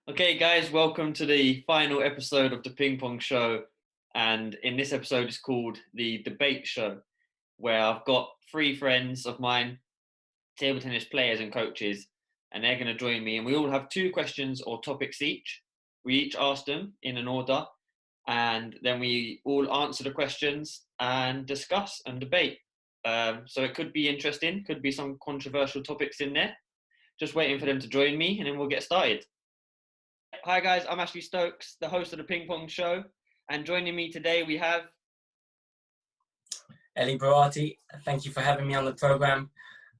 Okay, guys, welcome to the final episode of the Ping Pong Show. And in this episode, it's called the Debate Show, where I've got three friends of mine, table tennis players and coaches, and they're going to join me. And we all have two questions or topics each. We each ask them in an order, and then we all answer the questions and discuss and debate. So it could be interesting, could be some controversial topics in there. Just waiting for them to join me, and then we'll get started. Hi guys, I'm Ashley Stokes, the host of the Ping Pong Show, and joining me today we have Eli Barati. Thank you for having me on the program.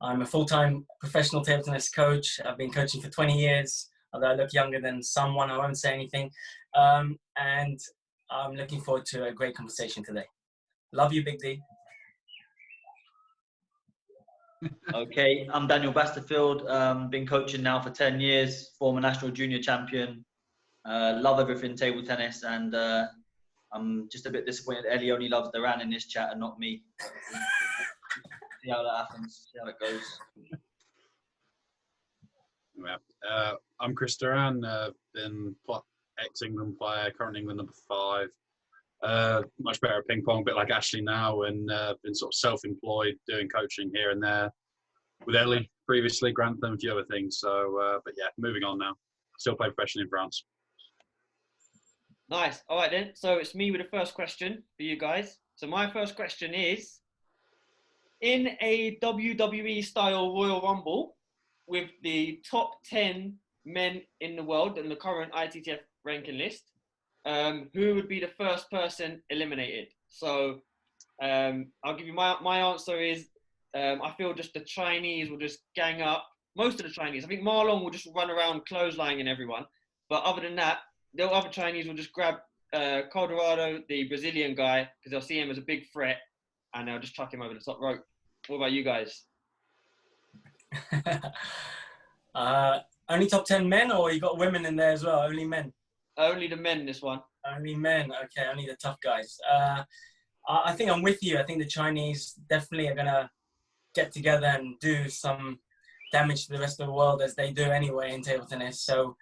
I'm a full-time professional table tennis coach. I've been coaching for 20 years, although I look younger than someone, I won't say anything. And I'm looking forward to a great conversation today. Love you, Big D. Okay, I'm Daniel Basterfield. Been coaching now for 10 years, former national junior champion. Love everything table tennis, and I'm just a bit disappointed Ellie only loves Duran in this chat and not me. See how that happens, see how it goes. Yeah. I'm Chris Duran, been ex-England player, current England number 5. Much better at ping pong, a bit like Ashley now, and been sort of self-employed, doing coaching here and there with Ellie previously, Grantham, a few other things. So, but yeah, moving on now. Still play professionally in France. Nice. All right then. So it's me with the first question for you guys. So my first question is, in a WWE style Royal Rumble with the top 10 men in the world in the current ITTF ranking list, who would be the first person eliminated? So I'll give you my answer is, I feel just the Chinese will just gang up. Most of the Chinese. I think Marlon will just run around clotheslining everyone. But other than that, the other Chinese will just grab Colorado, the Brazilian guy, because they'll see him as a big threat, and they'll just chuck him over the top rope. What about you guys? Only top 10 men, or you got women in there as well? Only men? Only the men, this one. Only men. Okay, only the tough guys. I think I'm with you. I think the Chinese definitely are going to get together and do some damage to the rest of the world, as they do anyway in table tennis. So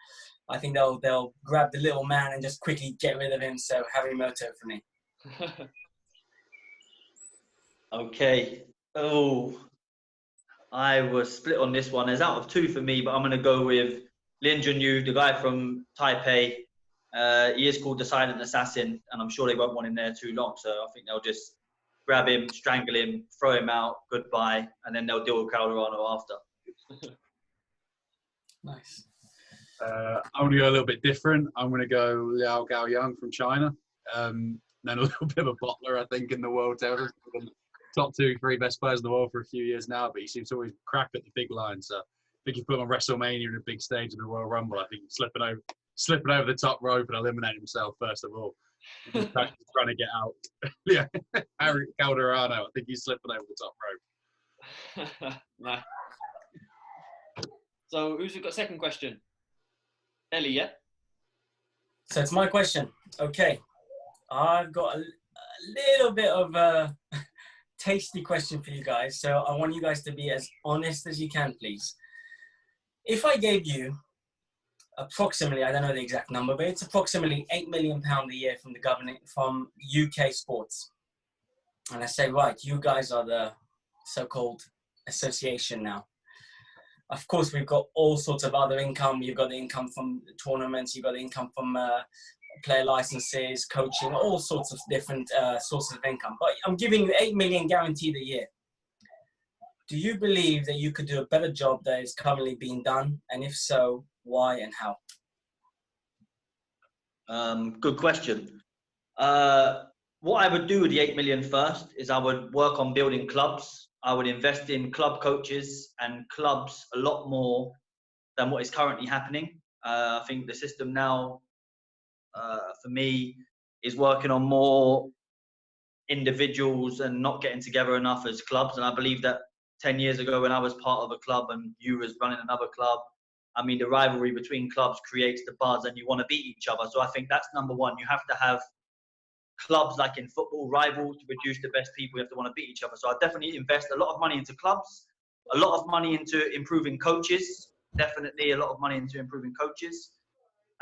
I think they'll grab the little man and just quickly get rid of him. So Harimoto for me. Okay. Oh, I was split on this one. There's out of 2 for me, but I'm going to go with Lin Junyu, the guy from Taipei. He is called the Silent Assassin, and I'm sure they won't want him there too long. So I think they'll just grab him, strangle him, throw him out, goodbye, and then they'll deal with Calderano after. Nice. I'm going to go a little bit different. I'm going to go Liao Gaoyang from China. Then a little bit of a bottler, I think, in the world. Top 2, 3 best players in the world for a few years now, but he seems to always crack at the big line. So I think if you put him on WrestleMania in a big stage in the Royal Rumble, I think he's slipping over the top rope and eliminating himself first of all. He's trying to get out. Yeah, Harry Calderano, I think he's slipping over the top rope. Nice. So who's got second question? Ellie, yeah? So it's my question. Okay. I've got a little bit of a tasty question for you guys. So I want you guys to be as honest as you can, please. If I gave you approximately, I don't know the exact number, but it's approximately £8 million a year from the government, from UK sports. And I say, right, you guys are the so-called association now. Of course, we've got all sorts of other income. You've got the income from tournaments. You've got the income from player licenses, coaching, all sorts of different sources of income. But I'm giving you $8 million guaranteed a year. Do you believe that you could do a better job that is currently being done? And if so, why and how? Good question. What I would do with the 8 million first is I would work on building clubs. I would invest in club coaches and clubs a lot more than what is currently happening. I think the system now, for me, is working on more individuals and not getting together enough as clubs. And I believe that 10 years ago when I was part of a club and you was running another club, I mean, the rivalry between clubs creates the buzz and you want to beat each other. So I think that's number one. You have to have clubs like in football, rivals, to produce the best people. You have to want to beat each other. So I definitely invest a lot of money into clubs, a lot of money into improving coaches, definitely a lot of money into improving coaches.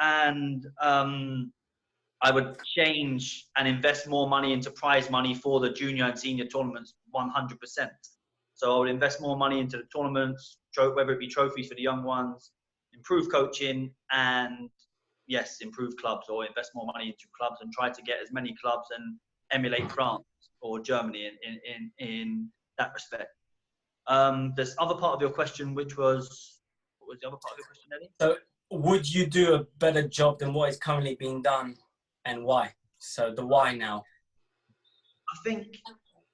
And I would change and invest more money into prize money for the junior and senior tournaments 100%. So I would invest more money into the tournaments, whether it be trophies for the young ones, improve coaching, and yes, improve clubs, or invest more money into clubs and try to get as many clubs and emulate France or Germany in that respect. This other part of your question, which was, what was the other part of your question, Eddie? So would you do a better job than what is currently being done, and why? So the why now. I think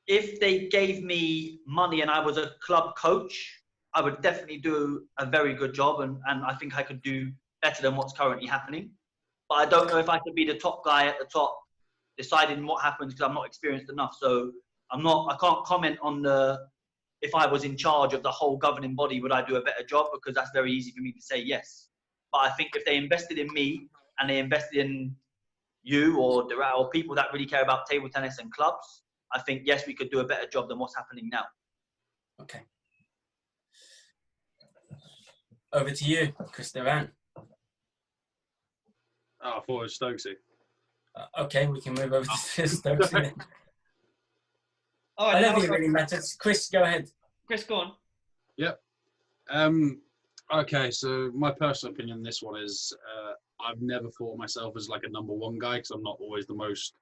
if they gave me money and I was a club coach, I would definitely do a very good job, and I think I could do better than what's currently happening. But I don't know if I could be the top guy at the top deciding what happens, because I'm not experienced enough. So I can't comment on if I was in charge of the whole governing body, would I do a better job? Because that's very easy for me to say yes. But I think if they invested in me and they invested in you or people that really care about table tennis and clubs, I think, yes, we could do a better job than what's happening now. Okay. Over to you, Chris Duran. Oh, I thought it was Stokesy. Okay, we can move over to Stokesy then. Oh, I don't think it really matters. Chris, go ahead. Chris, go on. Yep. Okay, so my personal opinion on this one is I've never thought of myself as like a number one guy, because I'm not always the most,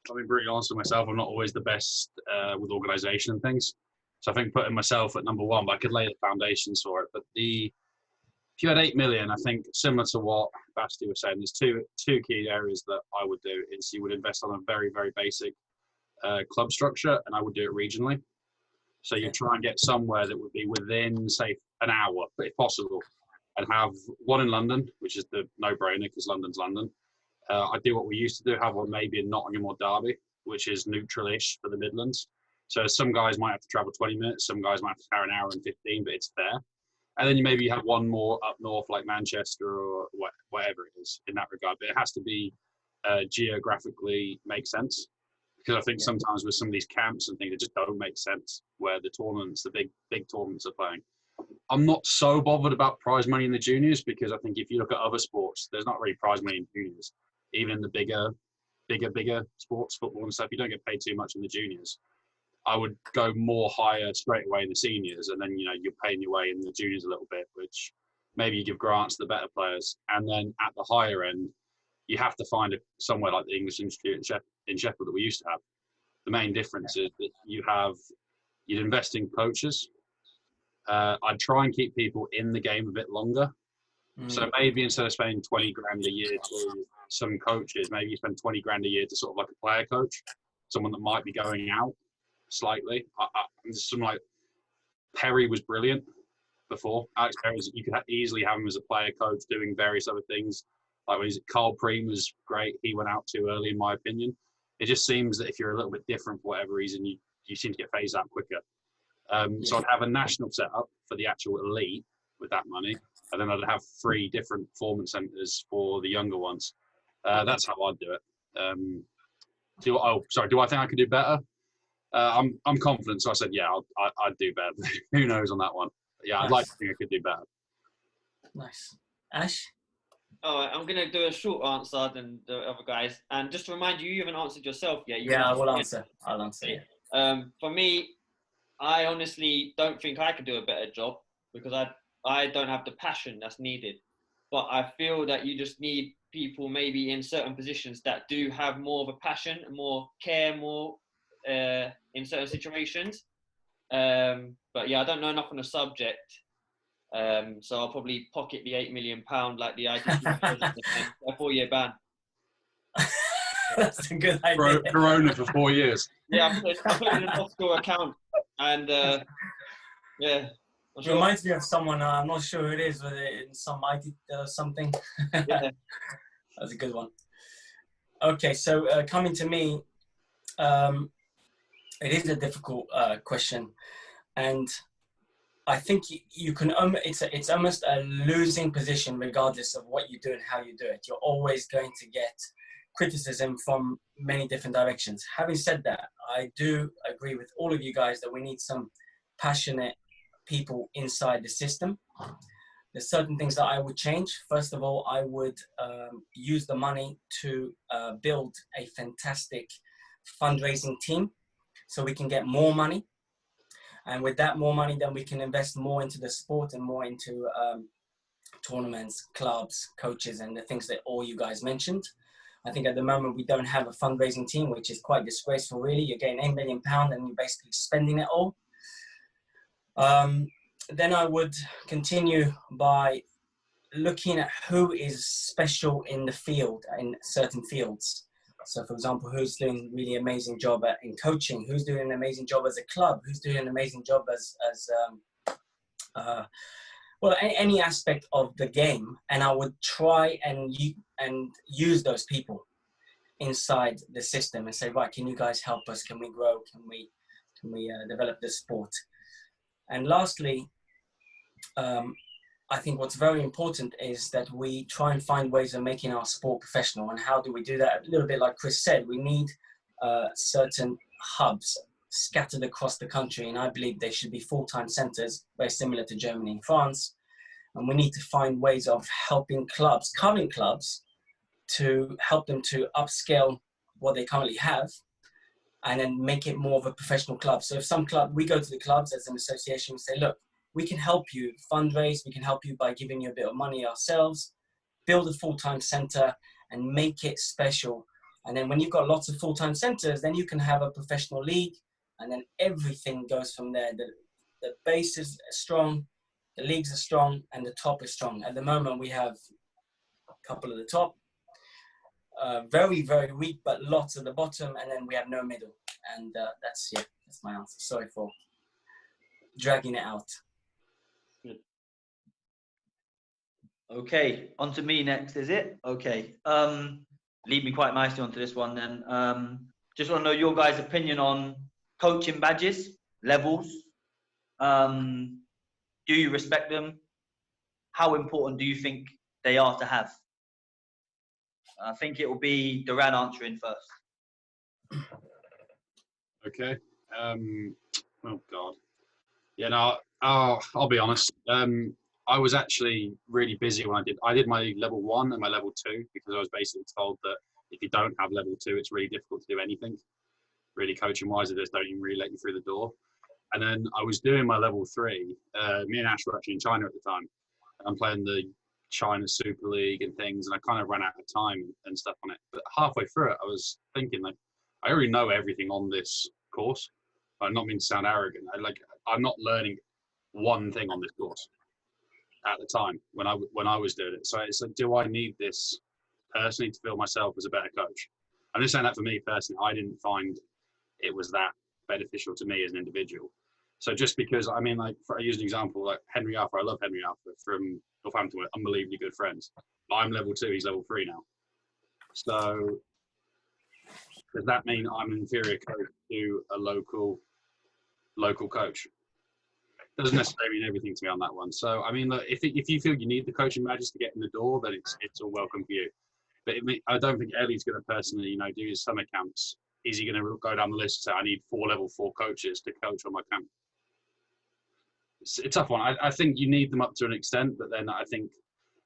I'll be brutally honest with myself, I'm not always the best with organisation and things. So I think putting myself at number one, but I could lay the foundations for it. But if you had 8 million, I think similar to what Basti was saying, there's two key areas that I would do. Is you would invest on a very, very basic club structure, and I would do it regionally. So you try and get somewhere that would be within, say, an hour, if possible, and have one in London, which is the no-brainer because London's London. I do what we used to do, have one maybe in Nottingham or Derby, which is neutral-ish for the Midlands. So some guys might have to travel 20 minutes, some guys might have to travel an hour and 15, but it's fair. And then you have one more up north, like Manchester or whatever it is in that regard. But it has to be geographically make sense. Because I think sometimes with some of these camps and things, it just don't make sense where the tournaments, the big tournaments are playing. I'm not so bothered about prize money in the juniors, because I think if you look at other sports, there's not really prize money in juniors. Even in the bigger sports, football and stuff, you don't get paid too much in the juniors. I would go more higher straight away in the seniors, and then, you're paying your way in the juniors a little bit, which maybe you give grants to the better players. And then at the higher end, you have to find somewhere like the English Institute in Sheffield that we used to have. The main difference is that you'd invest in coaches. I'd try and keep people in the game a bit longer. So maybe instead of spending 20 grand a year to some coaches, maybe you spend 20 grand a year to sort of like a player coach, someone that might be going out slightly. Like Perry was brilliant before. Alex Perry, you could easily have him as a player coach doing various other things. Like when Carl Preem was great. He went out too early, in my opinion. It just seems that if you're a little bit different for whatever reason, you seem to get phased out quicker. So I'd have a national setup for the actual elite with that money, and then I'd have 3 different performance centres for the younger ones. That's how I'd do it. Do I think I could do better? I'm confident, so I said, yeah, I'd do better. Who knows on that one? But yeah, I'd like to think I could do better. Nice. Ash? All right, I'm going to do a short answer than the other guys. And just to remind you, you haven't answered yourself yet. I will answer. I'll answer, yeah. For me, I honestly don't think I could do a better job, because I don't have the passion that's needed. But I feel that you just need people maybe in certain positions that do have more of a passion and more care, more in certain situations. But yeah, I don't know enough on the subject. So I'll probably pocket the £8 million like the ITC a 4-year ban. That's a good idea. Corona for 4 years. Yeah, I put it in an offshore account, and yeah. It reminds me of someone. I'm not sure who it is, whether in some IT something. Yeah. That's a good one. Okay, so coming to me, it is a difficult question, and I think you can. It's almost a losing position, regardless of what you do and how you do it. You're always going to get criticism from many different directions. Having said that, I do agree with all of you guys that we need some passionate people inside the system. there's certain things that I would change. First of all, I would use the money to build a fantastic fundraising team so we can get more money. And with that more money, then we can invest more into the sport and more into tournaments, clubs, coaches, and the things that all you guys mentioned. I think at the moment we don't have a fundraising team, which is quite disgraceful, really. You're getting £8 million and you're basically spending it all. Then I would continue by looking at who is special in the field, in certain fields. So, for example, who's doing a really amazing job in coaching? Who's doing an amazing job as a club? Who's doing an amazing job as any aspect of the game? And I would try and use those people inside the system and say, right, can you guys help us? Can we grow? Can we develop this sport? And lastly, I think what's very important is that we try and find ways of making our sport professional. And how do we do that? A little bit like Chris said, we need certain hubs scattered across the country. And I believe they should be full-time centers, very similar to Germany and France. And we need to find ways of helping clubs, current clubs, to help them to upscale what they currently have and then make it more of a professional club. So if some club, we go to the clubs as an association and say, look, we can help you fundraise, we can help you by giving you a bit of money ourselves, build a full-time center and make it special. And then when you've got lots of full-time centers, then you can have a professional league and then everything goes from there. The base is strong, the leagues are strong, and the top is strong. At the moment, we have a couple at the top, very, very weak, but lots at the bottom, and then we have no middle. And that's my answer. Sorry for dragging it out. Okay, on to me next, is it? Okay. Lead me quite nicely onto this one then. Just want to know your guys' opinion on coaching badges, levels. Do you respect them? How important do you think they are to have? I think it will be Duran answering first. Okay. Oh God. Yeah. No. I'll be honest. I was actually really busy when I did my level 1 and my level 2 because I was basically told that if you don't have level 2, it's really difficult to do anything. Really coaching wise, they just don't even really let you through the door. And then I was doing my level 3. Me and Ash were actually in China at the time. I'm playing the China Super League and things, and I kind of ran out of time and stuff on it. But halfway through it, I was thinking, like, I already know everything on this course. I'm not mean to sound arrogant. I'm not learning one thing on this course at the time when I was doing it. So it's like, do I need this personally to feel myself as a better coach? I'm just saying that for me personally, I didn't find it was that beneficial to me as an individual. So just because, I mean, like, I use an example, like Henry Arthur, I love Henry Arthur from Northampton, we're unbelievably good friends. I'm level 2, he's level 3 now. So does that mean I'm an inferior coach to a local coach? Doesn't necessarily mean everything to me on that one. So, I mean, look, if you feel you need the coaching badges to get in the door, then it's all welcome for you. But I don't think Ellie's going to personally, do his summer camps. Is he going to go down the list and say, I need 4 level 4 coaches to coach on my camp? It's a tough one. I think you need them up to an extent, but then I think,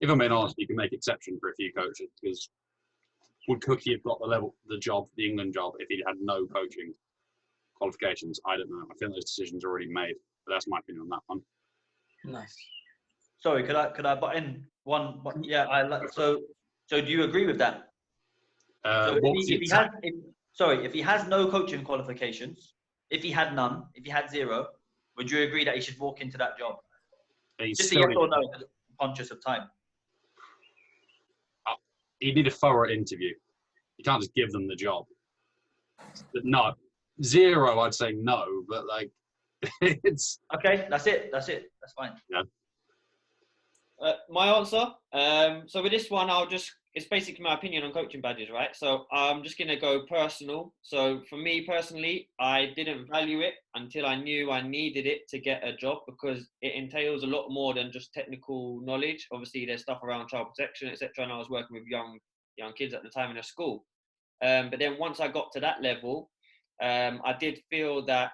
if I'm being honest, you can make exception for a few coaches, because would Cookie have got the job, the England job, if he had no coaching qualifications? I don't know. I think those decisions are already made, but that's my opinion on that one. Nice. Sorry, could I butt in one? Yeah, so do you agree with that? So if he has no coaching qualifications, if he had none, if he had 0, would you agree that he should walk into that job? Just a yes or no, conscious of time. You need a thorough interview. You can't just give them the job. But no, 0, I'd say no, but like, it's... Okay, that's it. That's fine. Yeah. My answer. So with this one, it's basically my opinion on coaching badges, right? So I'm just going to go personal. So for me personally, I didn't value it until I knew I needed it to get a job, because it entails a lot more than just technical knowledge. Obviously, there's stuff around child protection, etc. And I was working with young kids at the time in a school. But then once I got to that level, I did feel that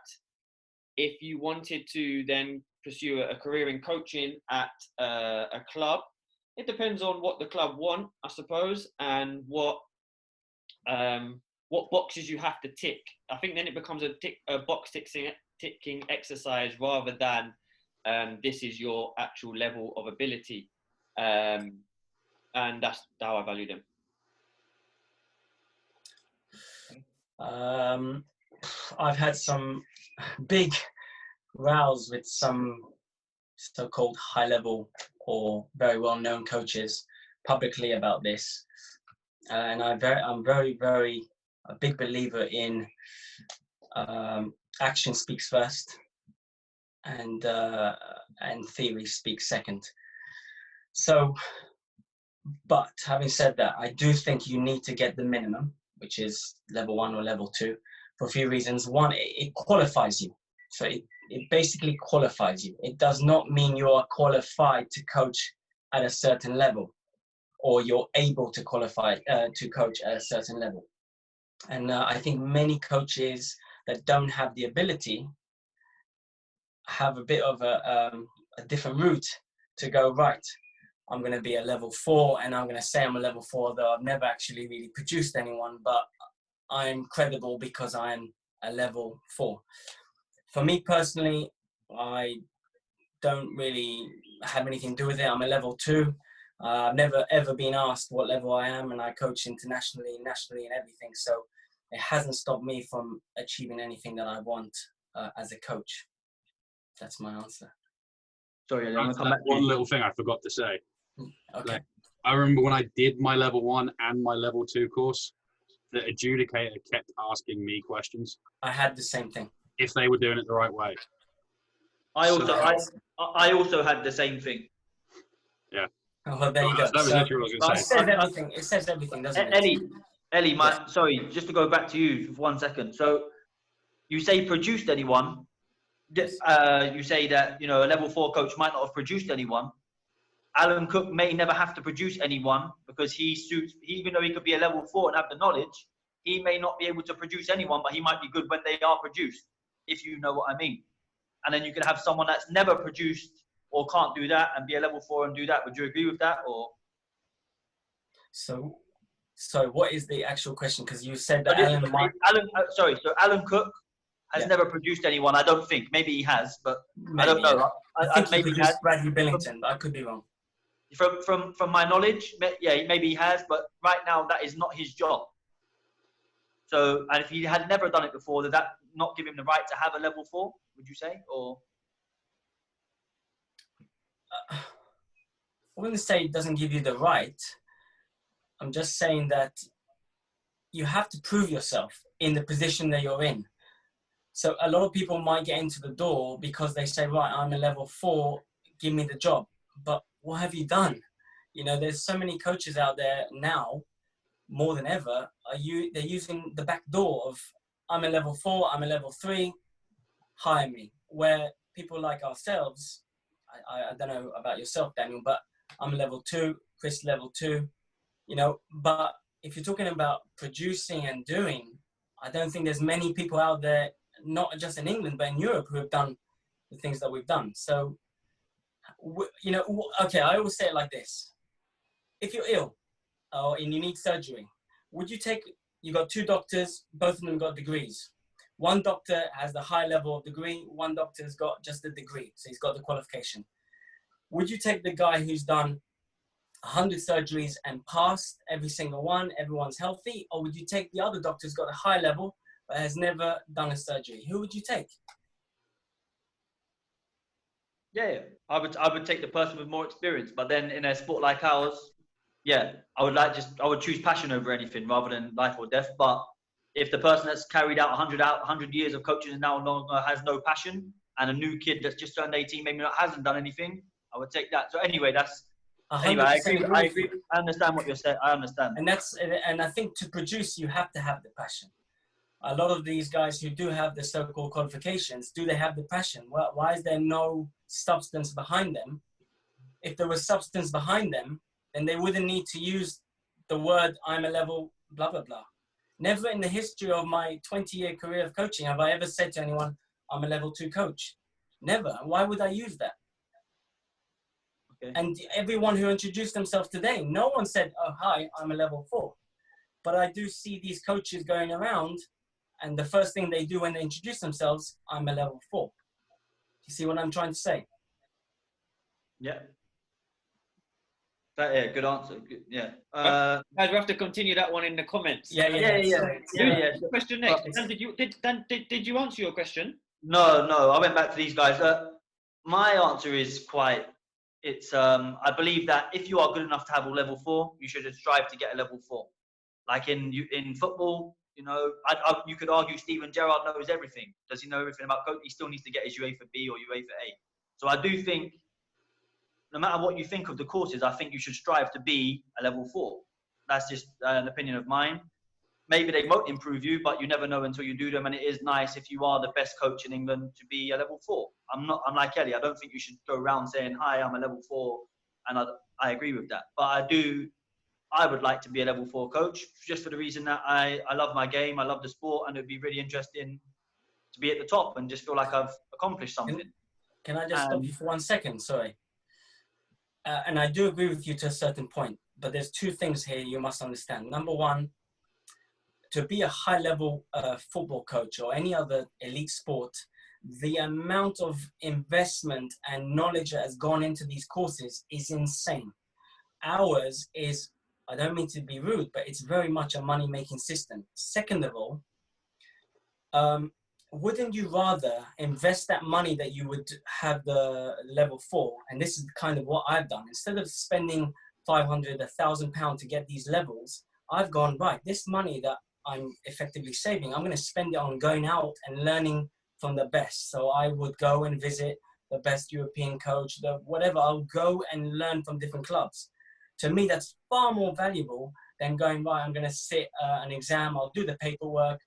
if you wanted to then pursue a career in coaching at a club, it depends on what the club want, I suppose, and what boxes you have to tick. I think then it becomes a box ticking exercise rather than this is your actual level of ability. And that's how I value them. I've had some big rows with some so-called high-level or very well-known coaches publicly about this, and I'm very a big believer in action speaks first, and theory speaks second. So, but having said that, I do think you need to get the minimum, which is level 1 or level 2, for a few reasons. One, it qualifies you. So it basically qualifies you. It does not mean you are qualified to coach at a certain level, or you're able to qualify to coach at a certain level. And I think many coaches that don't have the ability have a bit of a different route to go, right, I'm going to be a level 4 and I'm going to say I'm a level 4, though I've never actually really produced anyone, but I'm credible because I'm a level 4. For me personally, I don't really have anything to do with it. I'm a level 2. I've never ever been asked what level I am, and I coach internationally, nationally, and everything. So it hasn't stopped me from achieving anything that I want as a coach. That's my answer. Sorry, I'm going to come back to one you. little thing I forgot to say. Okay. Like, I remember when I did my level 1 and my level 2 course, the adjudicator kept asking me questions I had the same thing. if they were doing it the right way. I also had the same thing. Yeah. Oh, well, there you go. That was literally what I was going to say. It says everything, doesn't it? Ellie, sorry, just to go back to you for 1 second. So you say produced anyone. You say that, a level 4 coach might not have produced anyone. Alan Cook may never have to produce anyone because even though he could be a level 4 and have the knowledge, he may not be able to produce anyone, but he might be good when they are produced, if you know what I mean. And then you can have someone that's never produced or can't do that and be a level 4 and do that. Would you agree with that? Or So what is the actual question? Because you said that so Alan Cook has never produced anyone. I don't think. Maybe he has, but I don't know. I think maybe he produced Bradley Billington, but I could be wrong. From my knowledge, maybe he has, but right now that is not his job. So, and if he had never done it before, did that not give him the right to have a level 4? Would you say, or? I wouldn't say it doesn't give you the right. I'm just saying that you have to prove yourself in the position that you're in. So a lot of people might get into the door because they say, right, I'm a level 4, give me the job. But what have you done? There's so many coaches out there now, more than ever, they're using the back door of, I'm a level 4, I'm a level 3, hire me. Where people like ourselves, I don't know about yourself, Daniel, but I'm a level 2, Chris level 2, but if you're talking about producing and doing, I don't think there's many people out there, not just in England, but in Europe, who have done the things that we've done. So, okay, I always say it like this. If you're ill and you need surgery, you got 2 doctors, both of them got degrees. One doctor has the high level of degree, one doctor's got just the degree, so he's got the qualification. Would you take the guy who's done 100 surgeries and passed every single one, everyone's healthy, or would you take the other doctor who's got a high level but has never done a surgery? Who would you take? Yeah, I would take the person with more experience, but then in a sport like ours, I would choose passion over anything rather than life or death. But if the person that's carried out 100 years of coaching and now no longer has no passion, and a new kid that's just turned 18 maybe hasn't done anything, I would take that. So anyway, I agree. I understand what you're saying. I understand. And I think to produce, you have to have the passion. A lot of these guys who do have the so-called qualifications, do they have the passion? Well, why is there no substance behind them? If there was substance behind them, then they wouldn't need to use the word, I'm a level, blah, blah, blah. Never in the history of my 20-year career of coaching have I ever said to anyone, I'm a level 2 coach. Never. Why would I use that? Okay. And everyone who introduced themselves today, no one said, oh, hi, I'm a level 4. But I do see these coaches going around, and the first thing they do when they introduce themselves, I'm a level 4. You see what I'm trying to say? Yeah. Yeah, good answer. Good, yeah. Guys, we have to continue that one in the comments. Yeah. Question next. Dan, did you answer your question? No, I went back to these guys. My answer is quite. It's I believe that if you are good enough to have a level 4, you should strive to get a level 4. Like in football, you know, you could argue Steven Gerrard knows everything. Does he know everything about coach? He still needs to get his UEFA B or UEFA A. So I do think, no matter what you think of the courses, I think you should strive to be a level 4. That's just an opinion of mine. Maybe they won't improve you, but you never know until you do them. And it is nice if you are the best coach in England to be a level 4. I'm like Ellie. I don't think you should go around saying, hi, I'm a level 4. And I agree with that. But I would like to be a level 4 coach, just for the reason that I love my game, I love the sport, and it'd be really interesting to be at the top and just feel like I've accomplished something. Can I just stop you for 1 second? Sorry. And I do agree with you to a certain point, but there's 2 things here you must understand. Number one, to be a high-level football coach or any other elite sport, the amount of investment and knowledge that has gone into these courses is insane. Ours is, I don't mean to be rude, but it's very much a money-making system. Second of all, wouldn't you rather invest that money that you would have the level 4? And this is kind of what I've done. Instead of spending £500, £1,000 to get these levels, I've gone, right, this money that I'm effectively saving, I'm going to spend it on going out and learning from the best. So I would go and visit the best European coach, whatever. I'll go and learn from different clubs. To me, that's far more valuable than going, right, I'm going to sit an exam, I'll do the paperwork,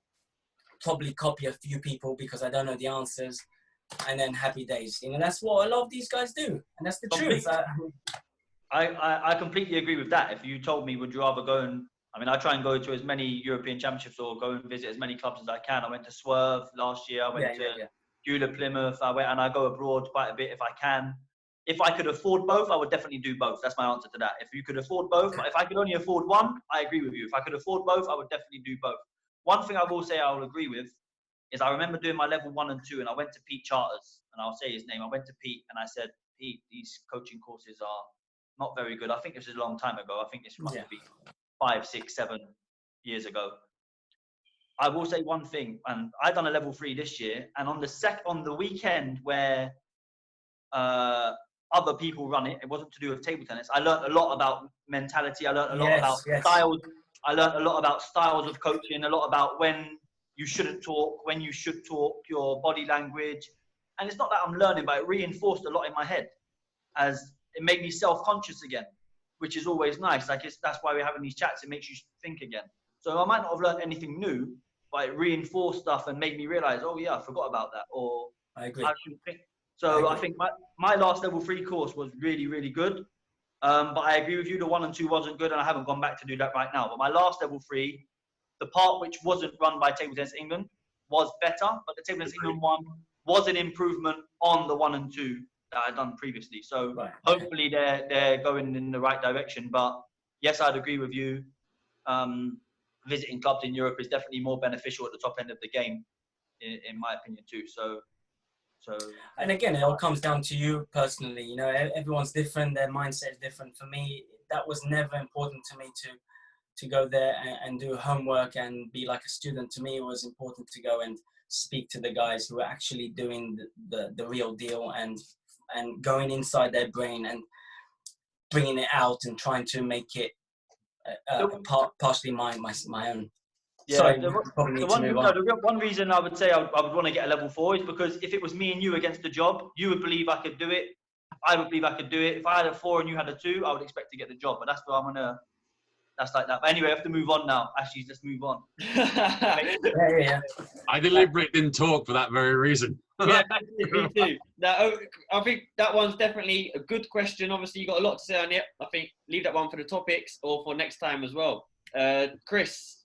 probably copy a few people because I don't know the answers, and then happy days. You know, that's what a lot of these guys do, and that's the truth. I completely agree with that. If you told me, would you rather go and, I mean, I try and go to as many European championships or go and visit as many clubs as I can. I went to Swerve last year. I went to Gula Plymouth. I go abroad quite a bit if I can. If I could afford both, I would definitely do both. That's my answer to that. If you could afford both, if I could only afford one, I agree with you. If I could afford both, I would definitely do both. One thing I will say I will agree with is I remember doing my level 1 and 2, and I went to Pete Charters, and I'll say his name. I went to Pete and I said, Pete, these coaching courses are not very good. I think this is a long time ago. I think this must be 5, 6, 7 years ago. I will say one thing, and I done a level 3 this year, and on the weekend where other people run it, it wasn't to do with table tennis. I learned a lot about mentality. I learned a lot about styles. I learned a lot about styles of coaching, a lot about when you shouldn't talk, when you should talk, your body language. And it's not that I'm learning, but it reinforced a lot in my head, as it made me self-conscious again, which is always nice. Like that's why we're having these chats. It makes you think again. So I might not have learned anything new, but it reinforced stuff and made me realize, oh yeah, I forgot about that. Or I agree. I shouldn't think. So I think my last level 3 course was really, really good. But I agree with you, the 1 and 2 wasn't good, and I haven't gone back to do that right now. But my last level 3, the part which wasn't run by Table Tennis England was better, but the Table Tennis England one was an improvement on the 1 and 2 that I'd done previously. So hopefully they're going in the right direction. But yes, I'd agree with you. Visiting clubs in Europe is definitely more beneficial at the top end of the game, in my opinion too. So, and again, it all comes down to you personally. You know, everyone's different. Their mindset is different. For me, that was never important to me to go there and do homework and be like a student. To me, it was important to go and speak to the guys who are actually doing the real deal and going inside their brain and bringing it out and trying to make it partially my own. Yeah, sorry, the one reason I would say I would want to get a level 4 is because if it was me and you against the job, you would believe I could do it. I would believe I could do it. If I had a 4 and you had a 2, I would expect to get the job. But that's where that's like that. But anyway, I have to move on now. Actually, let's move on. I deliberately didn't talk for that very reason. Yeah, me too. Now, I think that one's definitely a good question. Obviously, you got a lot to say on it. I think leave that one for the topics or for next time as well. Chris.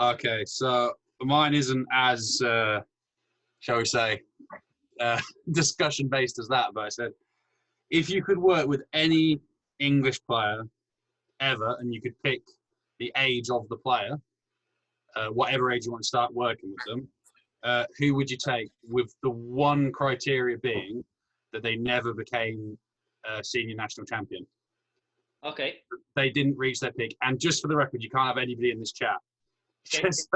Okay, so mine isn't as shall we say, discussion based as that. But I said, if you could work with any English player ever, and you could pick the age of the player, whatever age you want to start working with them, who would you take, with the one criteria being that they never became a senior national champion? Okay. They didn't reach their peak. And just for the record, you can't have anybody in this chat. Okay. Just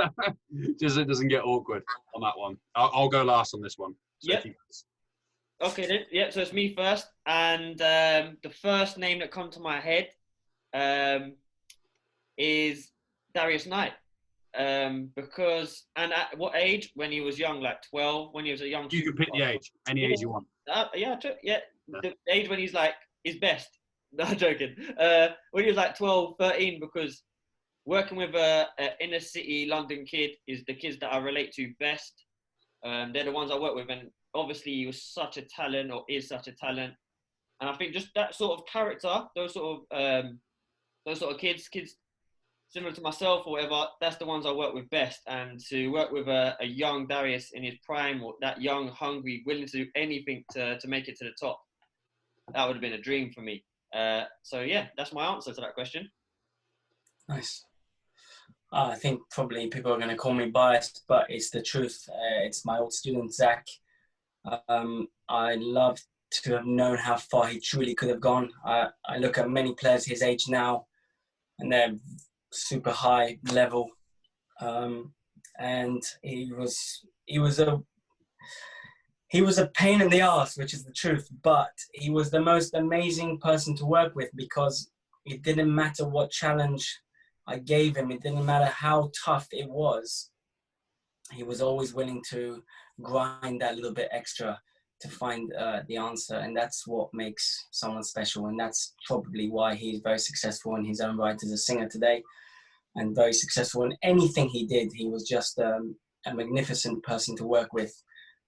so it doesn't get awkward on that one. I'll go last on this one. So Yep. Okay then. Yeah, so it's me first. And the first name that comes to my head is Darius Knight. Because, and at what age? When he was young, like 12, when he was a young You can pick the age, any age you want. Yeah. The age when he's like his best. No, I'm joking. When he was like 12, 13, because working with a inner city London kid is the kids that I relate to best. They're the ones I work with, and obviously he was such a talent, or is such a talent. And I think just that sort of character, those sort of kids similar to myself or whatever, that's the ones I work with best. And to work with a young Darius in his prime, or that young, hungry, willing to do anything to make it to the top, that would have been a dream for me. So yeah, that's my answer to that question. Nice. I think probably people are going to call me biased, but it's the truth. It's my old student, Zach. I love to have known how far he truly could have gone. I look at many players his age now, and they're super high level. And he was a pain in the ass, which is the truth, but he was the most amazing person to work with, because it didn't matter what challenge I gave him. It didn't matter how tough it was. He was always willing to grind that little bit extra to find the answer. And that's what makes someone special. And that's probably why he's very successful in his own right as a singer today, and very successful in anything he did. He was just a magnificent person to work with.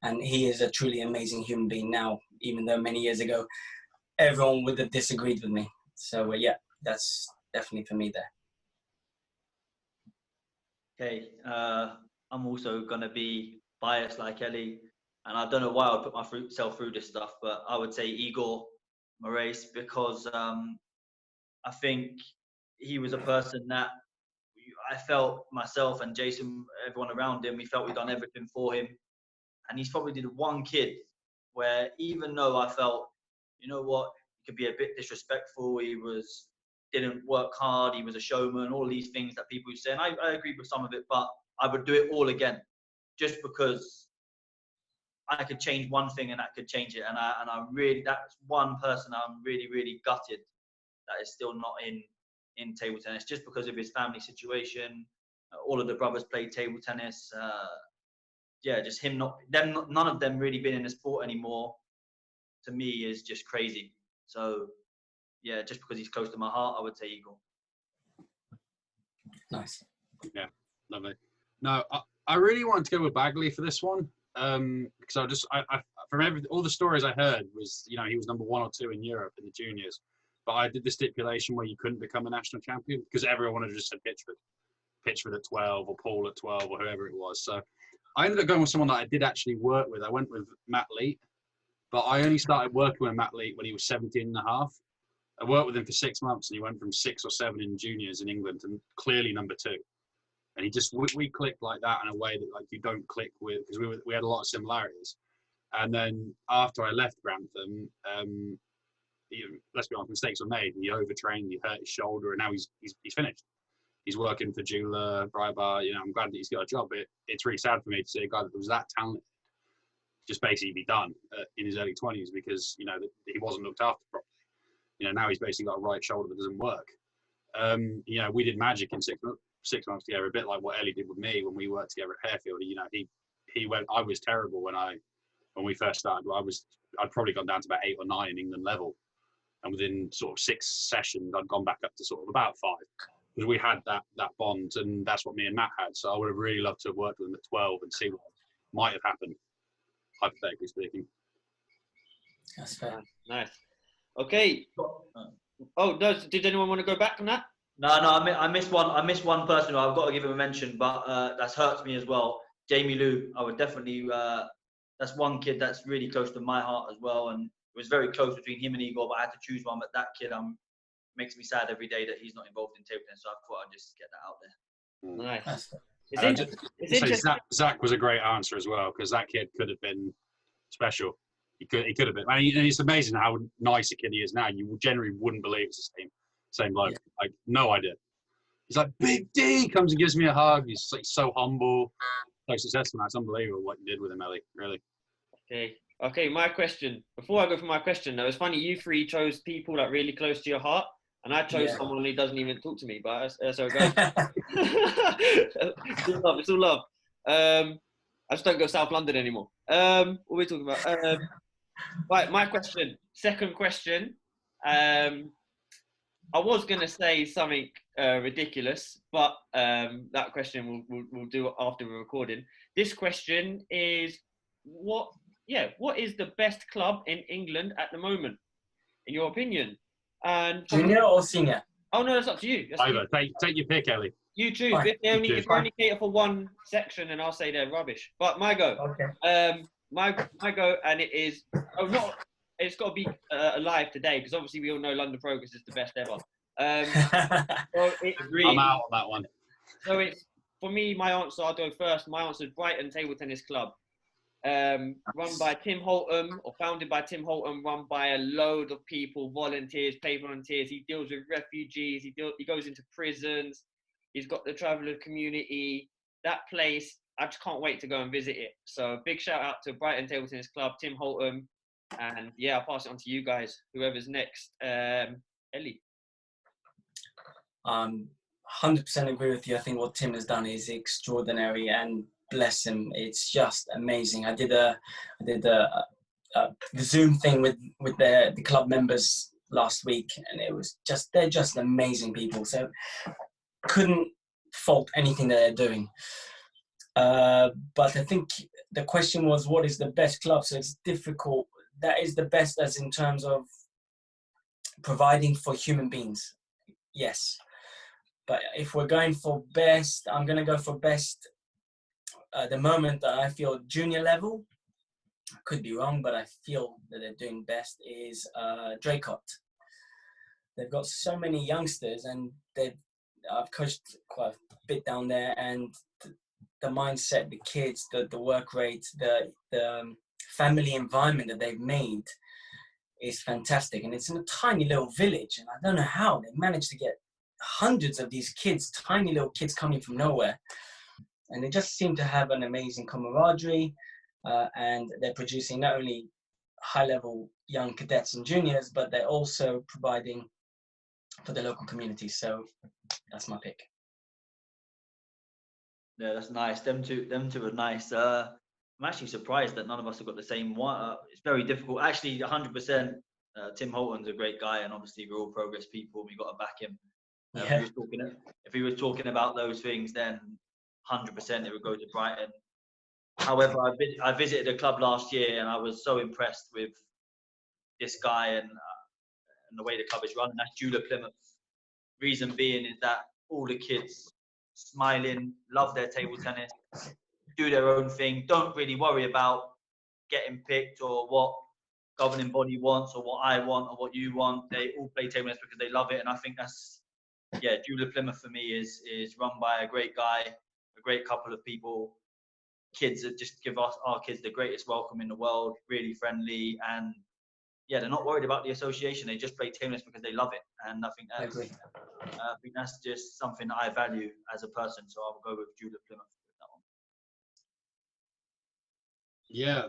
And he is a truly amazing human being now, even though many years ago, everyone would have disagreed with me. So yeah, that's definitely for me there. Okay, I'm also going to be biased like Ellie, and I don't know why I would put myself through this stuff, but I would say Igor Moraes, because I think he was a person that I felt myself and Jason, everyone around him, we felt we'd done everything for him. And he's probably the one kid where, even though I felt, you know what, he could be a bit disrespectful, didn't work hard, he was a showman, all these things that people say, and I agree with some of it, but I would do it all again, just because I could change one thing and that could change it. And I really, that's one person I'm really, really gutted that is still not in table tennis, just because of his family situation. All of the brothers played table tennis. Yeah, just none of them really been in the sport anymore, to me is just crazy. So yeah, just because he's close to my heart, I would say Igor. Nice. Yeah, lovely. No, I really wanted to go with Bagley for this one, because from all the stories I heard was, he was number 1 or 2 in Europe in the juniors, but I did the stipulation where you couldn't become a national champion because everyone had just said Pitchford at 12 or Paul at 12 or whoever it was. So I ended up going with someone that I did actually work with. I went with Matt Leet, but I only started working with Matt Leet when he was 17 and a half. I worked with him for 6 months, and he went from 6 or 7 in juniors in England, and clearly number 2. And we clicked like that in a way that you don't click with, because we had a lot of similarities. And then after I left Grantham, let's be honest, mistakes were made. He overtrained, he hurt his shoulder, and now he's finished. He's working for Jula, Breitbart. I'm glad that he's got a job. But it's really sad for me to see a guy that was that talented just basically be done in his early 20s because he wasn't looked after properly. Now he's basically got a right shoulder that doesn't work. We did magic in 6 months together, a bit like what Ellie did with me when we worked together at Harefield. He went. I was terrible when we first started. I'd probably gone down to about 8 or 9 in England level, and within sort of 6 sessions, I'd gone back up to sort of about 5 because we had that bond, and that's what me and Matt had. So I would have really loved to have worked with him at 12 and see what might have happened, hypothetically speaking. That's fair. Nice. Okay. Oh, did anyone want to go back on that? No, I missed one. I missed one person who I've got to give him a mention, but that's hurts me as well. Jamie Liu. I would definitely that's one kid that's really close to my heart as well, and it was very close between him and Igor, but I had to choose one. But that kid makes me sad every day that he's not involved in table tennis, so I thought I'd just get that out there. Nice. It's, And it's interesting. Zach was a great answer as well, because that kid could have been special. He could have been. I mean, it's amazing how nice a kid he is now. You generally wouldn't believe it's the same bloke. Yeah. Like, no idea. He's like, Big D comes and gives me a hug. He's like so humble, so successful. It's unbelievable what you did with him, Ellie. Really. Okay. My question. Before I go for my question, though, it's funny you three chose people that really close to your heart, and I chose someone who doesn't even talk to me. But so it goes. It's all love. I just don't go South London anymore. What are we talking about? Right, my question. Second question. I was going to say something ridiculous, but that question we'll do after we're recording. This question is, what is the best club in England at the moment, in your opinion? And junior or senior? Oh, no, that's up to you. Either. Take your pick, Ellie. You choose. If they only cater for one section, then I'll say they're rubbish. But my go. Okay. My go, and it is. It's got to be alive today, because obviously we all know London Progress is the best ever. So I'm out on that one. So it's, for me, my answer, I'll go first. My answer is Brighton Table Tennis Club. Run by Tim Holtham, or founded by Tim Holtham, run by a load of people, volunteers, paid volunteers. He deals with refugees. He goes into prisons. He's got the traveller community. That place, I just can't wait to go and visit it. So big shout out to Brighton Table Tennis Club, Tim Holtham. And yeah, I'll pass it on to you guys, whoever's next. Ellie. 100% agree with you. I think what Tim has done is extraordinary, and bless him, it's just amazing. I did the Zoom thing with the club members last week, and they're just amazing people. So couldn't fault anything that they're doing. But I think the question was, what is the best club? So it's difficult. That is the best as in terms of providing for human beings. Yes. But if we're going for best, I'm going to go for best at the moment that I feel junior level. I could be wrong, but I feel that they're doing best is Draycott. They've got so many youngsters, and I've coached quite a bit down there, and the mindset, the kids, the work rate, the family environment that they've made is fantastic. And it's in a tiny little village, and I don't know how they managed to get hundreds of these kids, tiny little kids coming from nowhere. And they just seem to have an amazing camaraderie, and they're producing not only high-level young cadets and juniors, but they're also providing for the local community. So that's my pick. Yeah, that's nice. Them two are nice. I'm actually surprised that none of us have got the same one. It's very difficult. Actually, 100%. Tim Holton's a great guy, and obviously we're all progress people. We've got to back him. Yeah. If he was talking about those things, then 100% it would go to Brighton. However, I visited a club last year, and I was so impressed with this guy and the way the club is run. And that's Julia Plymouth. Reason being is that all the kids smiling, love their table tennis, do their own thing, don't really worry about getting picked or what governing body wants or what I want or what you want. They all play table tennis because they love it, and I think that's, Julia Plymouth for me is run by a great guy, a great couple of people, kids that just give our kids the greatest welcome in the world, really friendly, and they're not worried about the association. They just play table tennis because they love it, and I think that's just something that I value as a person. So I'll go with Julia Plymouth with that one. Yeah,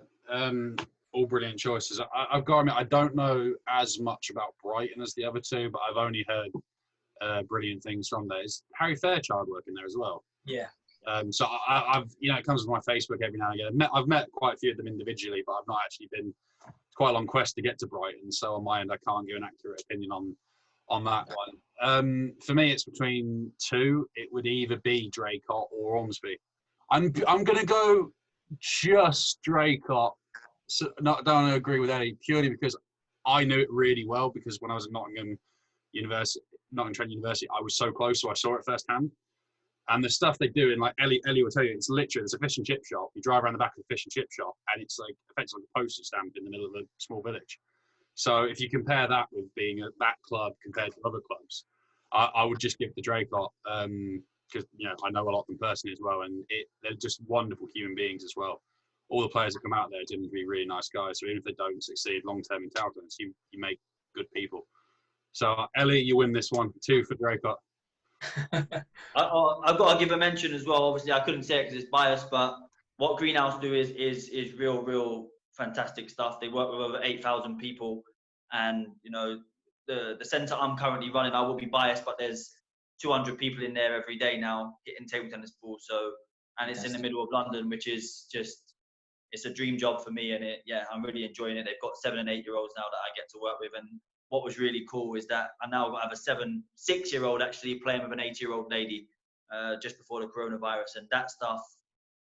all brilliant choices. I've got to admit, I don't know as much about Brighton as the other two, but I've only heard brilliant things from there. Is Harry Fairchild working there as well? Yeah. So I've it comes with my Facebook every now and again. I've met quite a few of them individually, but I've not actually been. It's quite a long quest to get to Brighton, so on my end, I can't give an accurate opinion on that one. For me, it's between two. It would either be Draycott or Ormsby. I'm going to go just Draycott. So don't agree with Eddie purely because I knew it really well, because when I was at Nottingham Trent University, I was so close, so I saw it firsthand. And the stuff they do in, like Ellie will tell you, it's literally, there's a fish and chip shop. You drive around the back of the fish and chip shop, and it's like effectively like a postage stamp in the middle of a small village. So if you compare that with being at that club compared to other clubs, I would just give the Draycott, because I know a lot of them personally as well, and they're just wonderful human beings as well. All the players that come out there tend to be really nice guys. So even if they don't succeed long term in tower defense, you make good people. So Ellie, you win this one. 2 for Draycott. I've got to give a mention as well. Obviously, I couldn't say it because it's biased, but what Greenhouse do is real fantastic stuff. They work with over 8,000 people, and the centre I'm currently running, I will be biased, but there's 200 people in there every day now hitting table tennis balls. So, and it's in the middle of London, which is just, it's a dream job for me, and I'm really enjoying it. They've got 7 and 8-year-olds now that I get to work with, and what was really cool is that I now have a 6-year-old actually playing with an 8-year-old lady just before the coronavirus, and that stuff,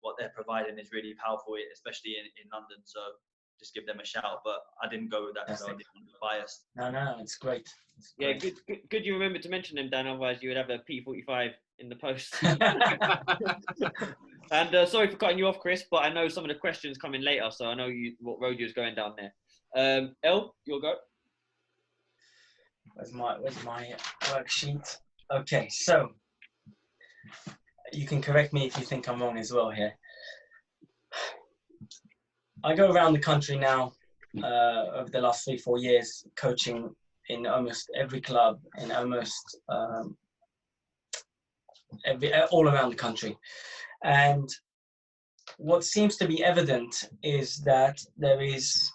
what they're providing is really powerful, especially in London. So just give them a shout. But I didn't go with that because I didn't want to be biased. No, it's great. Yeah, good. You remember to mention them, Dan. Otherwise, you would have a P45 in the post. And sorry for cutting you off, Chris, but I know some of the questions coming later, so I know what road you was going down there. El, you'll go. Where's my worksheet? Okay, so you can correct me if you think I'm wrong as well here. I go around the country now over the last 3-4 years, coaching in almost every club, in almost all around the country. And what seems to be evident is that there is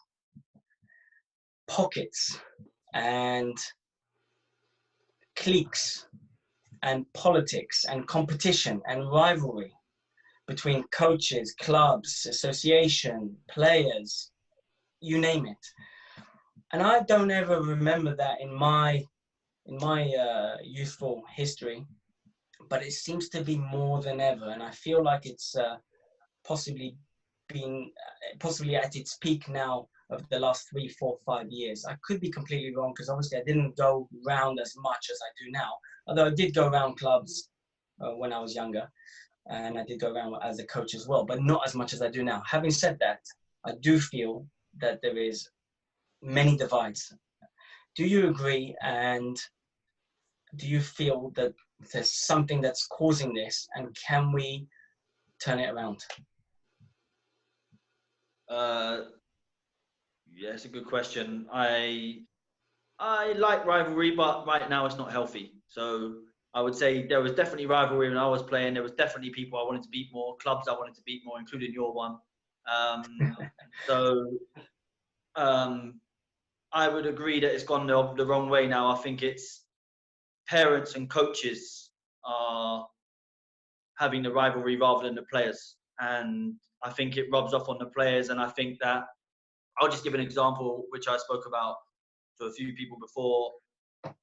pockets and cliques and politics and competition and rivalry between coaches, clubs, association, players, you name it. And I don't ever remember that in my youthful history, but it seems to be more than ever. And I feel like it's possibly at its peak now of the last 3, 4, 5 years. I could be completely wrong because obviously I didn't go round as much as I do now. Although I did go around clubs when I was younger, and I did go around as a coach as well, but not as much as I do now. Having said that, I do feel that there is many divides. Do you agree? And do you feel that there's something that's causing this, and can we turn it around? Yeah, it's a good question. I like rivalry, but right now it's not healthy. So I would say there was definitely rivalry when I was playing. There was definitely people I wanted to beat more, clubs I wanted to beat more, including your one. I would agree that it's gone the wrong way now. I think it's parents and coaches are having the rivalry rather than the players. And I think it rubs off on the players. And I think that, I'll just give an example, which I spoke about to a few people before.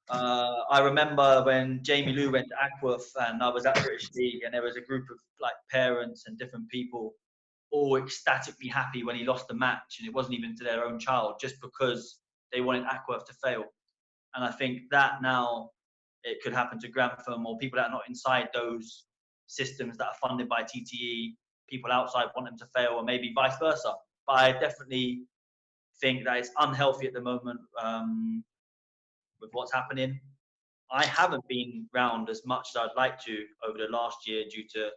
I remember when Jamie Lou went to Ackworth, and I was at British League, and there was a group of like parents and different people all ecstatically happy when he lost the match, and it wasn't even to their own child, just because they wanted Ackworth to fail. And I think that now it could happen to Grantham, or people that are not inside those systems that are funded by TTE, people outside want them to fail, or maybe vice versa. But I definitely think that it's unhealthy at the moment with what's happening. I haven't been round as much as I'd like to over the last year due to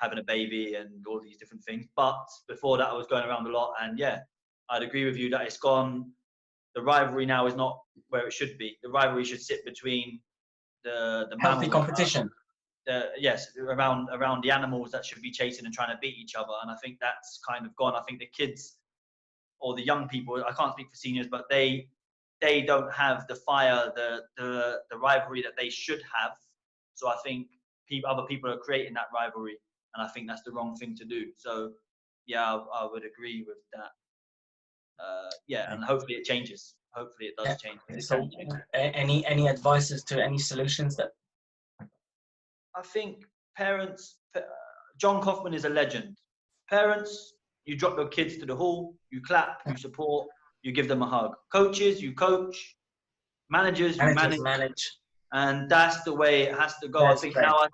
having a baby and all these different things. But before that, I was going around a lot, and yeah, I'd agree with you that it's gone. The rivalry now is not where it should be. The rivalry should sit between the healthy competition. Yes, around the animals that should be chasing and trying to beat each other. And I think that's kind of gone. I think the kids or the young people, I can't speak for seniors, but they don't have the fire, the rivalry that they should have. So I think other people are creating that rivalry, and I think that's the wrong thing to do. So yeah, I would agree with that. Yeah, and hopefully it changes. Hopefully it does change. So any advices to any solutions that? I think parents, John Kaufman is a legend. Parents, you drop your kids to the hall, you clap, you support, you give them a hug. Coaches, you coach. Managers, you manage. and that's the way it has to go. That's I think great. now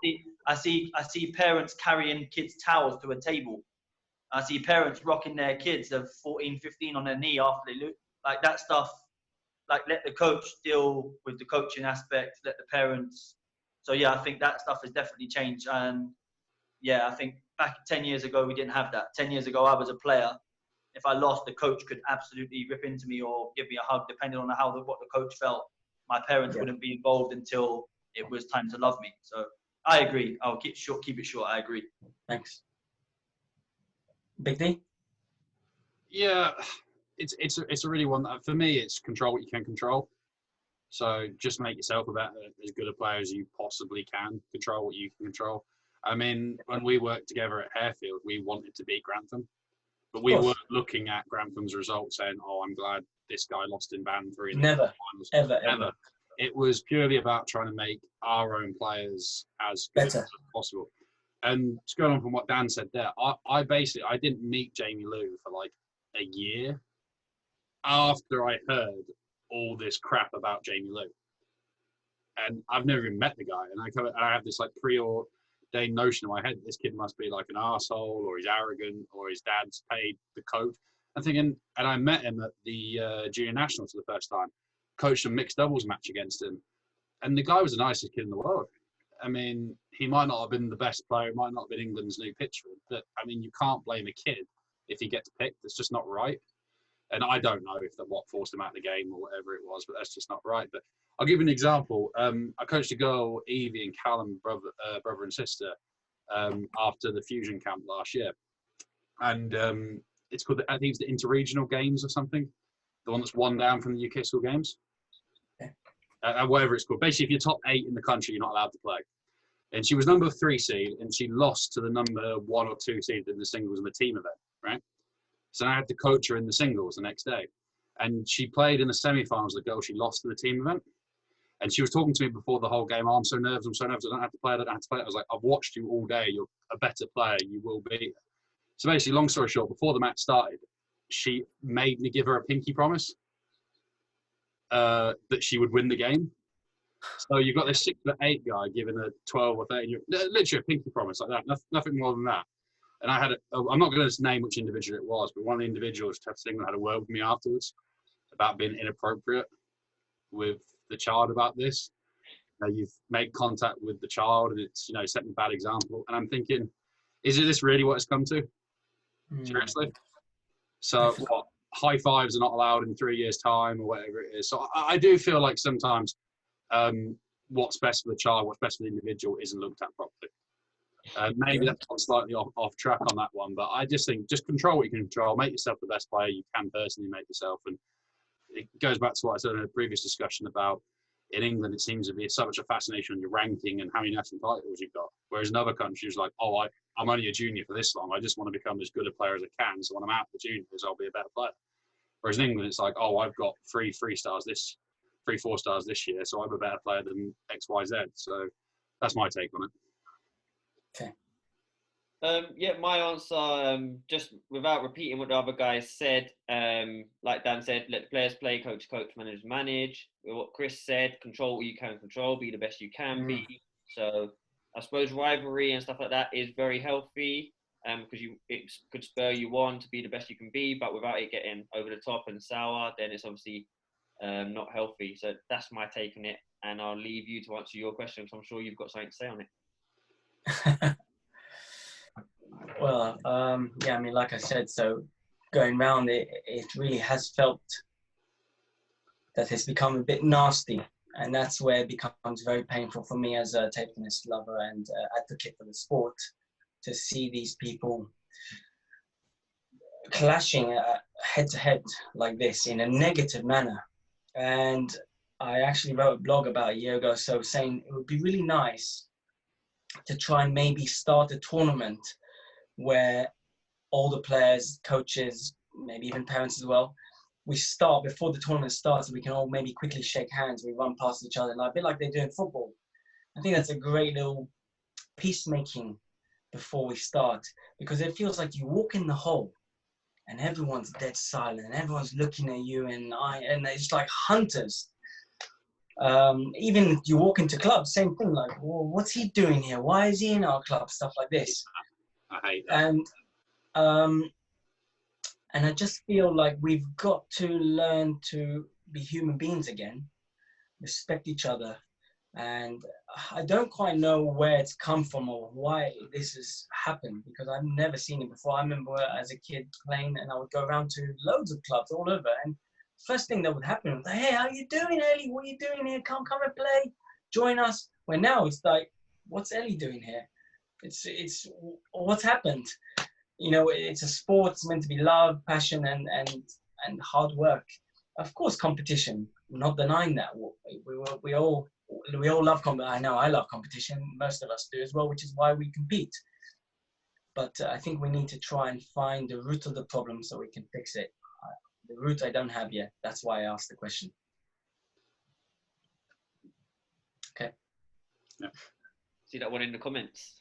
I see parents carrying kids' towels to a table. I see parents rocking their kids of 14, 15 on their knee after they lose. Like that stuff, like let the coach deal with the coaching aspect, let the parents. So yeah, I think that stuff has definitely changed. And yeah, I think back 10 years ago, we didn't have that. 10 years ago, I was a player. If I lost, the coach could absolutely rip into me or give me a hug, depending on what the coach felt. My parents wouldn't be involved until it was time to love me. So I agree. I'll keep it short. I agree. Thanks. Big D? Yeah, it's a really one that, for me, it's control what you can control. So just make yourself about as good a player as you possibly can. Control what you can control. I mean, when we worked together at Harefield, we wanted to beat Grantham, but we weren't looking at Grantham's results saying, "Oh, I'm glad this guy lost in Band 3." Never, ever. It was purely about trying to make our own players as good as possible. And just going on from what Dan said there, I didn't meet Jamie Lou for like a year after I heard all this crap about Jamie Lou. And I've never even met the guy. And I have this like preordained notion in my head, this kid must be like an arsehole, or he's arrogant, or his dad's paid the coach. I'm thinking, and I met him at the Junior Nationals for the first time, coached a mixed doubles match against him. And the guy was the nicest kid in the world. I mean, he might not have been the best player, might not have been England's new pitcher, but I mean, you can't blame a kid if he gets picked. It's just not right. And I don't know if what forced him out of the game or whatever it was, but that's just not right. But I'll give you an example. I coached a girl, Evie and Callum, brother and sister, after the Fusion camp last year. And it's called, I think it's the Interregional Games or something, the one that's one down from the UK School Games. Whatever it's called. Basically, if you're top 8 in the country, you're not allowed to play. And she was number 3 seed, and she lost to the number 1 or 2 seed in the singles and the team event, right? So I had to coach her in the singles the next day. And she played in the semi-finals, the girl she lost to the team event. And she was talking to me before the whole game, "Oh, I'm so nervous, I don't have to play, I don't have to play." I was like, "I've watched you all day, you're a better player, you will be." So basically, long story short, before the match started, she made me give her a pinky promise that she would win the game. So you've got this 6'8" guy giving a 12 or 13, literally a pinky promise like that, nothing more than that. And I had I'm not going to name which individual it was, but one of the individuals had a word with me afterwards about being inappropriate with the child about this. You've made contact with the child and it's, setting a bad example. And I'm thinking, is this really what it's come to? Seriously? So what, high fives are not allowed in 3 years' time or whatever it is. So I do feel like sometimes what's best for the child, what's best for the individual isn't looked at properly. Maybe that's slightly off track on that one, but I just think just control what you can control, make yourself the best player you can personally make yourself. And it goes back to what I said in a previous discussion about in England, it seems to be so much a fascination on your ranking and how many national titles you've got. Whereas in other countries, like, "Oh, I'm only a junior for this long. I just want to become as good a player as I can. So when I'm out of the juniors, I'll be a better player." Whereas in England, it's like, "Oh, I've got 3 4-stars this year, so I'm a better player than X, Y, Z." So that's my take on it. Okay. Yeah, my answer, just without repeating what the other guys said, like Dan said, let the players play, coach, manage. What Chris said, control what you can control, be the best you can be. So I suppose rivalry and stuff like that is very healthy, because it could spur you on to be the best you can be, but without it getting over the top and sour, then it's obviously not healthy. So that's my take on it, and I'll leave you to answer your question, because I'm sure you've got something to say on it. Well, yeah, I mean, like I said, so going round it really has felt that it's become a bit nasty, and that's where it becomes very painful for me as a table tennis lover and advocate for the sport to see these people clashing head to head like this in a negative manner. And I actually wrote a blog about a year ago or so saying it would be really nice to try and maybe start a tournament where all the players, coaches, maybe even parents as well, we start before the tournament starts, we can all maybe quickly shake hands, we run past each other, like a bit like they do in football. I think that's a great little peacemaking before we start, because it feels like you walk in the hole and everyone's dead silent, and everyone's looking at you, and it's like hunters. Even you walk into clubs, same thing. Like, well, what's he doing here? Why is he in our club? Stuff like this. I hate that. And I just feel like we've got to learn to be human beings again, respect each other. And I don't quite know where it's come from or why this has happened, because I've never seen it before. I remember as a kid playing, and I would go around to loads of clubs all over, and first thing that would happen was, hey, how you doing, Ellie? What are you doing here? Come and play. Join us. Where now it's like, what's Ellie doing here? It's what's happened? You know, it's a sport. It's meant to be love, passion, and hard work. Of course, competition. I'm not denying that. We all love competition. I know I love competition. Most of us do as well, which is why we compete. But I think we need to try and find the root of the problem so we can fix it. The root I don't have yet. That's why I asked the question. Okay. Yeah. See that one in the comments.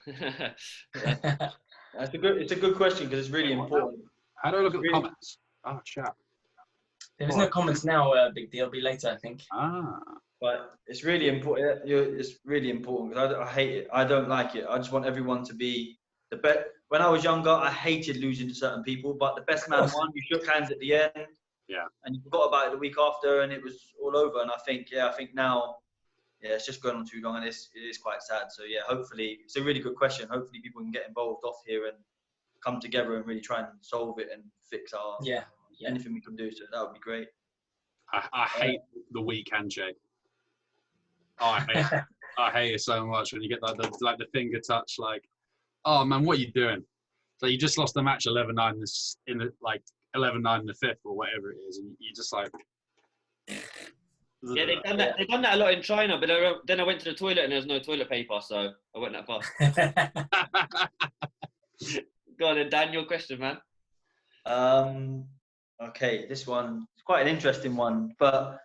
It's a good question because it's really important. How do I look at the comments? Oh, chat. There is no comments now, Big Deal. Be later, I think. But it's really important. It's really important because I hate it. I don't like it. I just want everyone to be the best. When I was younger, I hated losing to certain people, but the best man won. You shook hands at the end. Yeah. And you forgot about it the week after, and it was all over. And I think now, it's just going on too long, and it is quite sad. So yeah, hopefully, it's a really good question. Hopefully, people can get involved off here and come together and really try and solve it and fix our anything we can do. So that would be great. I hate the weak handshake. Oh, I hate it so much when you get the finger touch. Like, oh man, what are you doing? So you just lost the match 11-9 in the 11-9 in the fifth or whatever it is, and you just like. Yeah, they've done that. They've done that a lot in China, but then I went to the toilet and there was no toilet paper, so I went that fast. Go on, then, Dan, your question, man. Okay, this one is quite an interesting one, but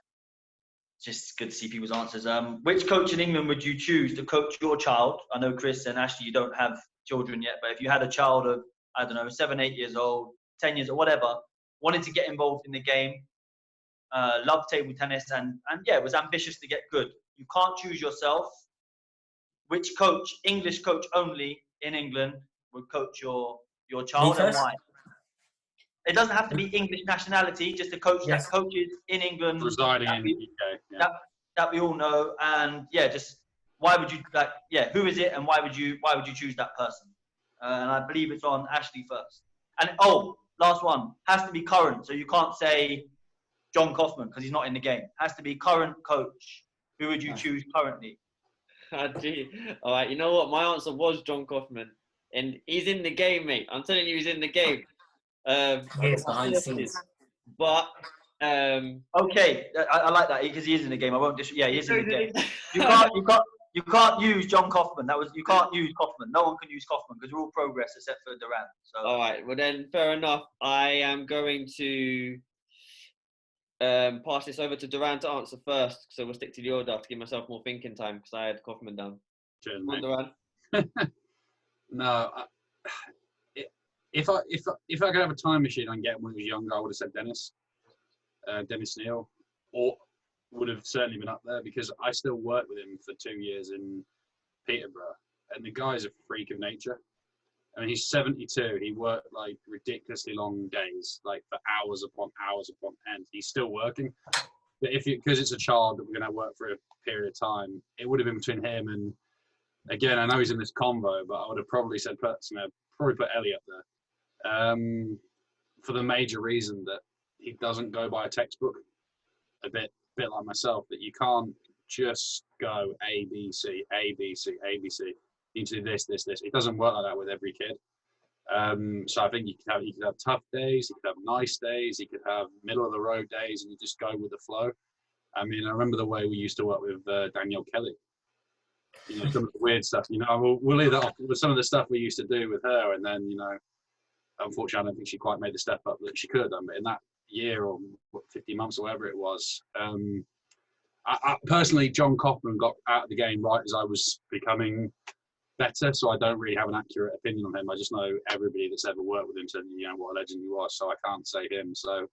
just good to see people's answers. Which coach in England would you choose to coach your child? I know Chris and Ashley, you don't have children yet, but if you had a child of, I don't know, 7, 8 years old, 10 years or whatever, wanted to get involved in the game, loved table tennis, and was ambitious to get good. You can't choose yourself. Which coach, English coach only in England, would coach your child and why? It doesn't have to be English nationality, just a coach that coaches in England, residing in the UK. That we all know, and just why would you who is it and why would you choose that person? And I believe it's on Ashley first. And last one, has to be current, so you can't say John Kaufman because he's not in the game. Has to be current coach. Who would you choose currently? All right, you know what? My answer was John Kaufman, and he's in the game, mate. I'm telling you, he's in the game. He's behind the scenes. But okay, I like that because he is in the game. I won't he is in the game. You can't use John Kaufman. You can't use Kaufman. No one can use Kaufman because we're all progress except for Durant. So all right, well then, fair enough. I am going to pass this over to Durant to answer first, so we'll stick to the order to give myself more thinking time because I had Kaufman down. Cheers, Come on, Durant. No. If I could have a time machine and get when I was younger, I would have said Dennis Neal, or would have certainly been up there because I still worked with him for 2 years in Peterborough, and the guy's a freak of nature. I mean, he's 72. He worked like ridiculously long days, like for hours upon end. He's still working, but because it's a child that we're going to work for a period of time, it would have been between him and. Again, I know he's in this convo, but I would have probably said personally, I'd probably put Ellie up there. For the major reason that he doesn't go by a textbook, a bit like myself, that you can't just go A, B, C, A, B, C, A, B, C. You need to do this. It doesn't work like that with every kid. So I think you could have tough days, you could have nice days, you could have middle of the road days, and you just go with the flow. I mean, I remember the way we used to work with Danielle Kelly. You know, some of the weird stuff. You know, we'll leave that off with some of the stuff we used to do with her, and then unfortunately, I don't think she quite made the step up that she could have done. But in that year or 50 months or whatever it was, I personally, John Kaufman got out of the game right as I was becoming better, so I don't really have an accurate opinion on him. I just know everybody that's ever worked with him said, what a legend he was, so I can't say him. So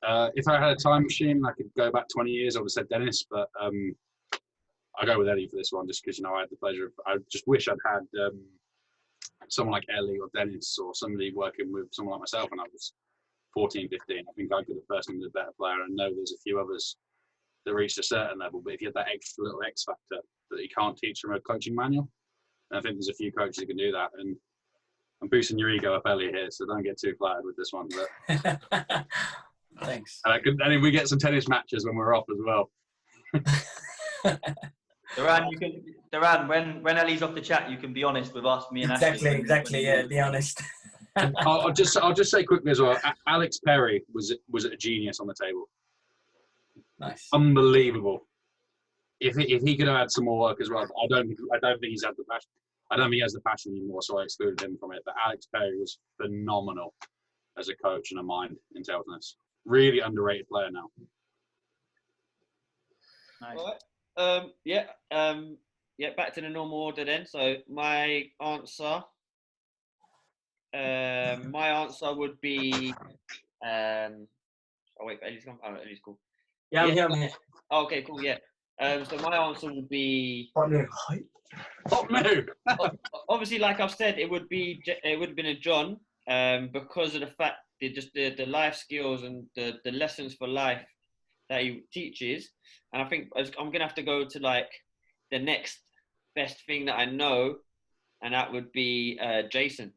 If I had a time machine, I could go back 20 years. I would have said Dennis, but I go with Ellie for this one, just because I had the pleasure of. I just wish I'd had someone like Ellie or Dennis or somebody working with someone like myself when I was 14, 15. I think I could have personally been a better player. I know there's a few others that reached a certain level, but if you had that extra little X factor that you can't teach from a coaching manual, I think there's a few coaches who can do that. And I'm boosting your ego up, Ellie, here, so don't get too flattered with this one. But thanks. and then we get some tennis matches when we're off as well. Duran, when Ellie's off the chat, you can be honest with us, me and Ashley. Exactly. Yeah, be honest. I'll just say quickly as well. Alex Perry was a genius on the table. Nice. Unbelievable. If he could have had some more work as well, I don't think he's had the passion. I don't think he has the passion anymore, so I excluded him from it. But Alex Perry was phenomenal as a coach and a mind in table tennis. Really underrated player now. Nice. All right. Back to the normal order then. So my answer would be. Oh wait, Ellie's gone. Oh, Ellie's cool. Yeah, I'm here. Oh, okay, cool. Yeah. So my answer would be. Top move. Obviously, like I've said, it would have been a John, because of the fact that just the life skills and the lessons for life that he teaches. And I think I'm gonna have to go to like the next best thing that I know, and that would be Jason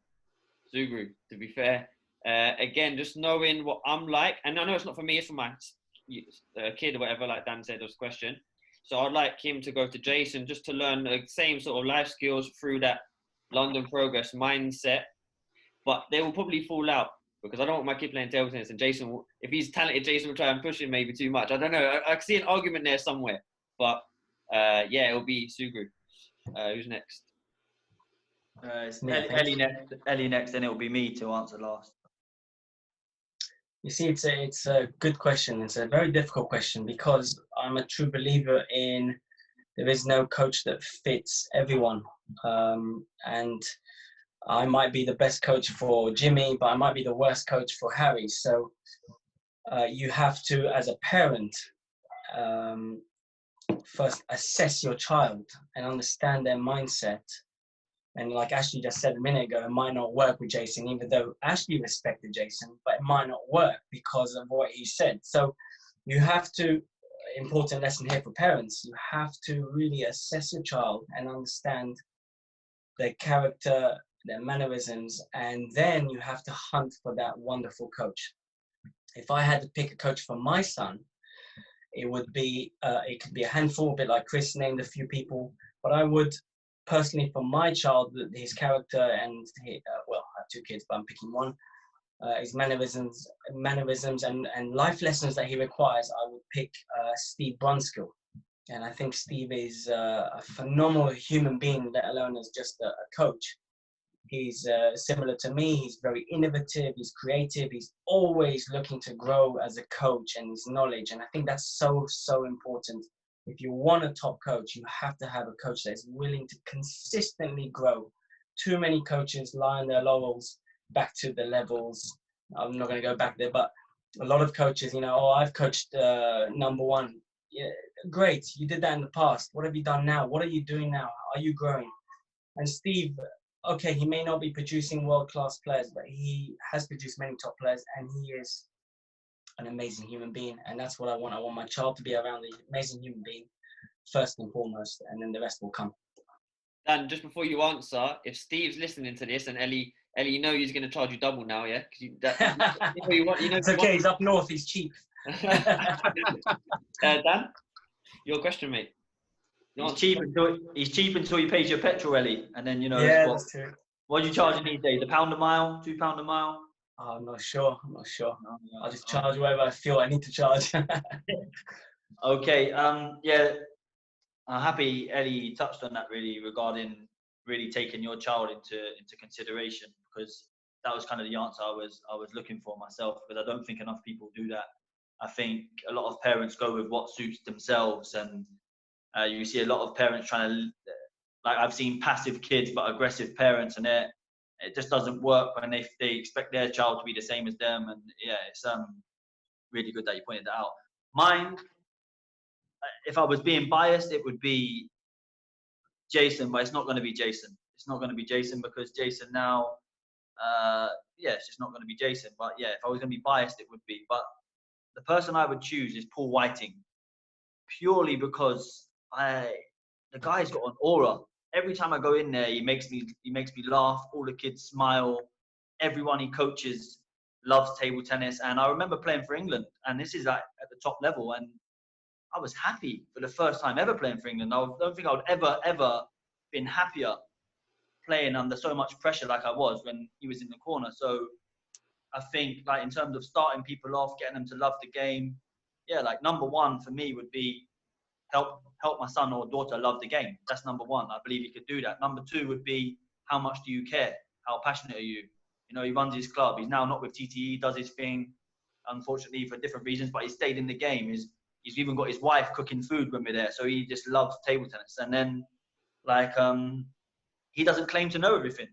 Zugru. To be fair, again, just knowing what I'm like, and I know it's not for me; it's for my kid or whatever. Like Dan said, this question. So I'd like him to go to Jason just to learn the same sort of life skills through that London Progress mindset. But they will probably fall out because I don't want my kid playing table tennis. And Jason, if he's talented, Jason will try and push him maybe too much. I don't know. I see an argument there somewhere. But it'll be Sugru. Who's next? It's Ellie next, and it'll be me to answer last. You see, it's a good question. It's a very difficult question because I'm a true believer in there is no coach that fits everyone. And I might be the best coach for Jimmy, but I might be the worst coach for Harry. So you have to, as a parent, first assess your child and understand their mindset. And like Ashley just said a minute ago, it might not work with Jason, even though Ashley respected Jason, but it might not work because of what he said. So you have to, important lesson here for parents, you have to really assess your child and understand their character, their mannerisms, and then you have to hunt for that wonderful coach. If I had to pick a coach for my son, it would be, it could be a handful, a bit like Chris named a few people, but I would, personally, for my child, his character and well, I have two kids, but I'm picking one. His mannerisms and life lessons that he requires, I would pick Steve Brunskill. And I think Steve is a phenomenal human being, let alone as just a coach. He's similar to me. He's very innovative. He's creative. He's always looking to grow as a coach and his knowledge. And I think that's so, so important. If you want a top coach, you have to have a coach that is willing to consistently grow. Too many coaches lie on their laurels back to the levels. I'm not going to go back there, but a lot of coaches, I've coached number one. Yeah, great, you did that in the past. What have you done now? What are you doing now? Are you growing? And Steve, okay, he may not be producing world-class players, but he has produced many top players, and he is an amazing human being, and that's what I want. I want my child to be around an amazing human being first and foremost, and then the rest will come. Dan, just before you answer, if Steve's listening to this and Ellie, he's going to charge you double now, yeah? It's okay. He's up north. He's cheap. Dan, your question, mate. He's cheap until he pays your petrol, Ellie, and then that's true. What are you charging these days? £1 a mile, £2 a mile? Oh, I'm not sure. No. I'll just charge whatever I feel I need to charge. Okay. I'm happy Ellie touched on that really regarding really taking your child into consideration, because that was kind of the answer I was looking for myself, because I don't think enough people do that. I think a lot of parents go with what suits themselves, and you see a lot of parents trying to, like I've seen passive kids but aggressive parents, and it just doesn't work when they expect their child to be the same as them. And yeah, really good that you pointed that out. Mine, if I was being biased, it would be Jason, but it's not going to be Jason. It's not going to be Jason because Jason now, yeah, it's just not going to be Jason. But yeah, if I was going to be biased, it would be. But the person I would choose is Paul Whiting, purely because the guy's got an aura. Every time I go in there, he makes me laugh. All the kids smile. Everyone he coaches loves table tennis. And I remember playing for England, and this is at the top level, and I was happy for the first time ever playing for England. I don't think I would ever been happier playing under so much pressure like I was when he was in the corner. So I think, like, in terms of starting people off, getting them to love the game, yeah, like number one for me would be help my son or daughter love the game. That's number one. I believe he could do that. Number two would be, how much do you care? How passionate are you? You know, he runs his club. He's now not with TTE, does his thing, unfortunately for different reasons, but he stayed in the game. He's even got his wife cooking food when we're there. So he just loves table tennis. And then, like, he doesn't claim to know everything.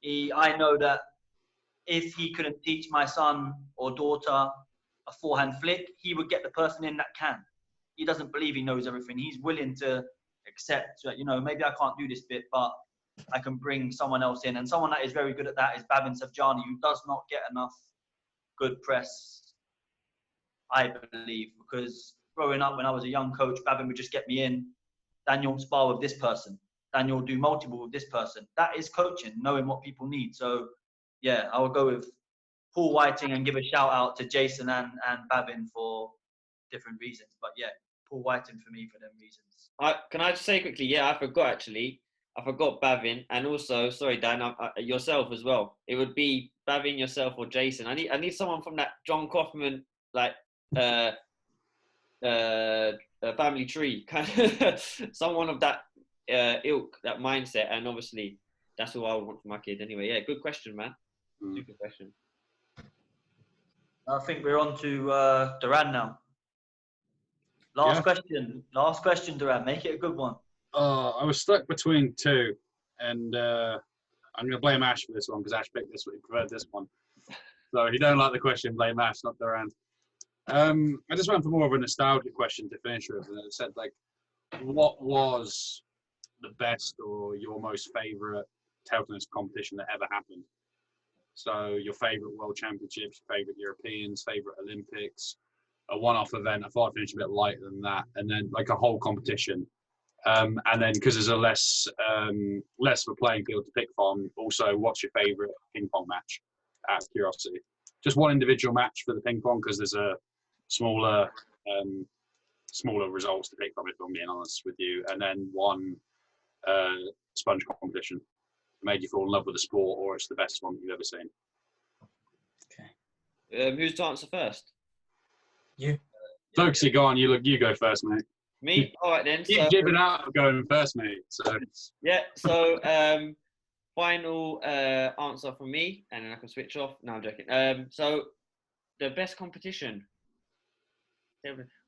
I know that if he couldn't teach my son or daughter a forehand flick, he would get the person in that can. He doesn't believe he knows everything. He's willing to accept that, you know, maybe I can't do this bit, but I can bring someone else in. And someone that is very good at that is Babin Savjani, who does not get enough good press, I believe, because growing up when I was a young coach, Babin would just get me in. Daniel, spar with this person. Daniel, do multiple with this person. That is coaching, knowing what people need. So, yeah, I would go with Paul Whiting and give a shout out to Jason and Babin for different reasons. But yeah, Paul Whiting for me for them reasons. Can I just say quickly? Yeah, I forgot actually. I forgot Bavin, and also, sorry, Dan, yourself as well. It would be Bavin, yourself, or Jason. I need someone from that John Kaufman family tree, kind of someone of that ilk, that mindset, and obviously that's who I would want for my kid. Anyway, yeah, good question, man. Super question. I think we're on to Duran now. Last question, Duran. Make it a good one. I was stuck between two, and I'm going to blame Ash for this one because Ash picked this one. He preferred this one. So if you don't like the question, blame Ash, not Duran. I just went for more of a nostalgia question to finish with, and it said, like, what was the best or your most favourite table tennis competition that ever happened? So your favourite World Championships, your favourite Europeans, favourite Olympics, a one-off event. I thought I'd finish a bit lighter than that, and then like a whole competition. And then because there's a less of a playing field to pick from, also what's your favourite ping pong match? Out of curiosity, just one individual match for the ping pong because there's a smaller results to pick from, if I'm being honest with you, and then one sponge competition that made you fall in love with the sport, or it's the best one that you've ever seen. Okay. Who's to answer first? You. Folksy, go on. You go first, mate. Me? All right then. Keep giving out going first, mate. So yeah. So final answer from me, and then I can switch off. No, I'm joking. So the best competition.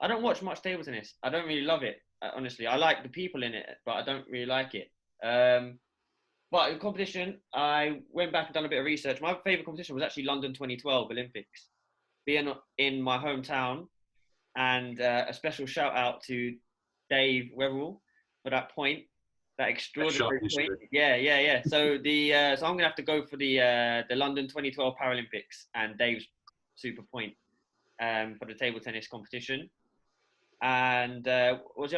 I don't watch much table tennis. I don't really love it, honestly. I like the people in it, but I don't really like it. But in competition, I went back and done a bit of research. My favourite competition was actually London 2012 Olympics. Being in my hometown, and a special shout out to Dave Webberall for that point, that extraordinary point. Yeah. So so I'm gonna have to go for the London 2012 Paralympics and Dave's super point for the table tennis competition. And what was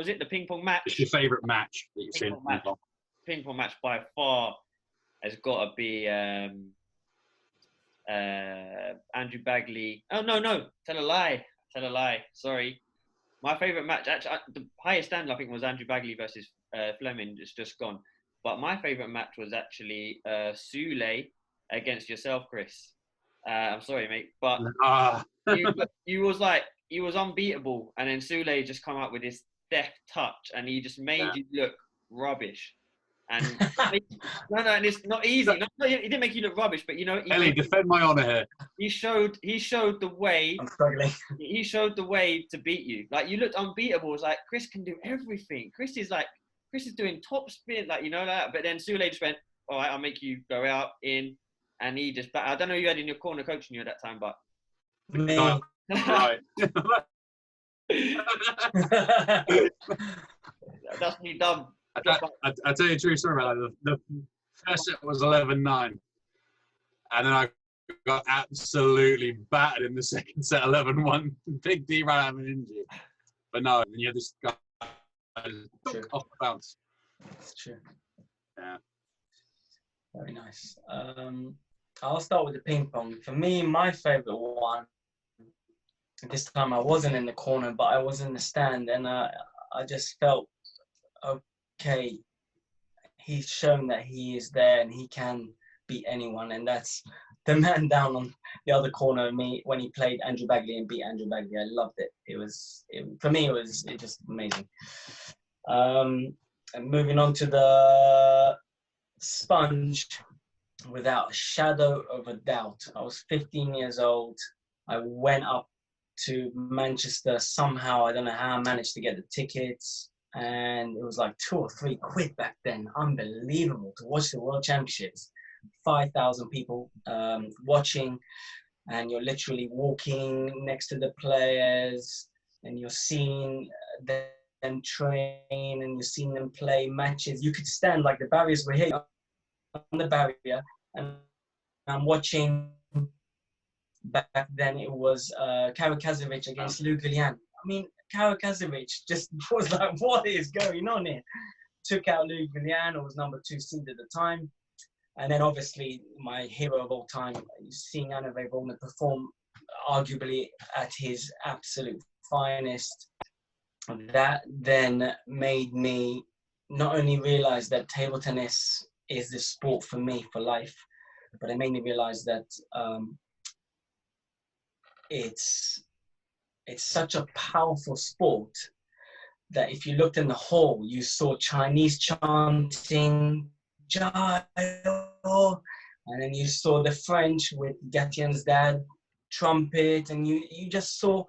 it? The ping pong match. It's your favourite match that you've seen? Ping pong match by far has got to be Andrew Bagley. Oh no! Tell a lie. Sorry. My favourite match, actually, the highest standard I think was Andrew Bagley versus Fleming. It's just gone. But my favourite match was actually Sule against yourself, Chris. I'm sorry, mate, but you was unbeatable, and then Sule just come out with his deft touch, and he just made you look rubbish. And no, and it's not easy. He didn't make you look rubbish, but you know. Ellie, defend my honour here. He showed the way. I'm struggling. He showed the way to beat you. Like, you looked unbeatable. It's like Chris can do everything. Chris is doing top spin, like, you know that. But then Sule just went, all right, I'll make you go out in, and he just. I don't know who you had in your corner coaching you at that time, but Me. Right. That's me done. I tell you a true story about that. The first set was 11-9. And then I got absolutely battered in the second set, 11-1. Big D ran out of an injury. But no, and you had this guy off the bounce. That's true. Yeah. Very nice. I'll start with the ping pong. For me, my favorite one, this time I wasn't in the corner, but I was in the stand, and I just felt, okay, he's shown that he is there and he can beat anyone, and that's the man down on the other corner of me when he played Andrew Bagley and beat Andrew Bagley. I loved it. For me, it was just amazing. And moving on to the sponge, without a shadow of a doubt, I was 15 years old. I went up to Manchester somehow. I don't know how I managed to get the tickets, and it was like £2 or £3 back then. Unbelievable to watch the World Championships. 5,000 people watching, and you're literally walking next to the players, and you're seeing them train, and you're seeing them play matches. You could stand, like the barriers were here on the barrier, and I'm watching. Back then it was Karakazovic against Lou Gillian. I mean, Karakazovic just was like, what is going on here? Took out Lou Gillian, who was number 2 seed at the time. And then obviously my hero of all time, seeing Anna Volner perform arguably at his absolute finest. That then made me not only realize that table tennis is the sport for me for life, but it made me realize that it's such a powerful sport that if you looked in the hall, you saw Chinese chanting, Jai Ho, and then you saw the French with Gatien's dad, trumpet, and you just saw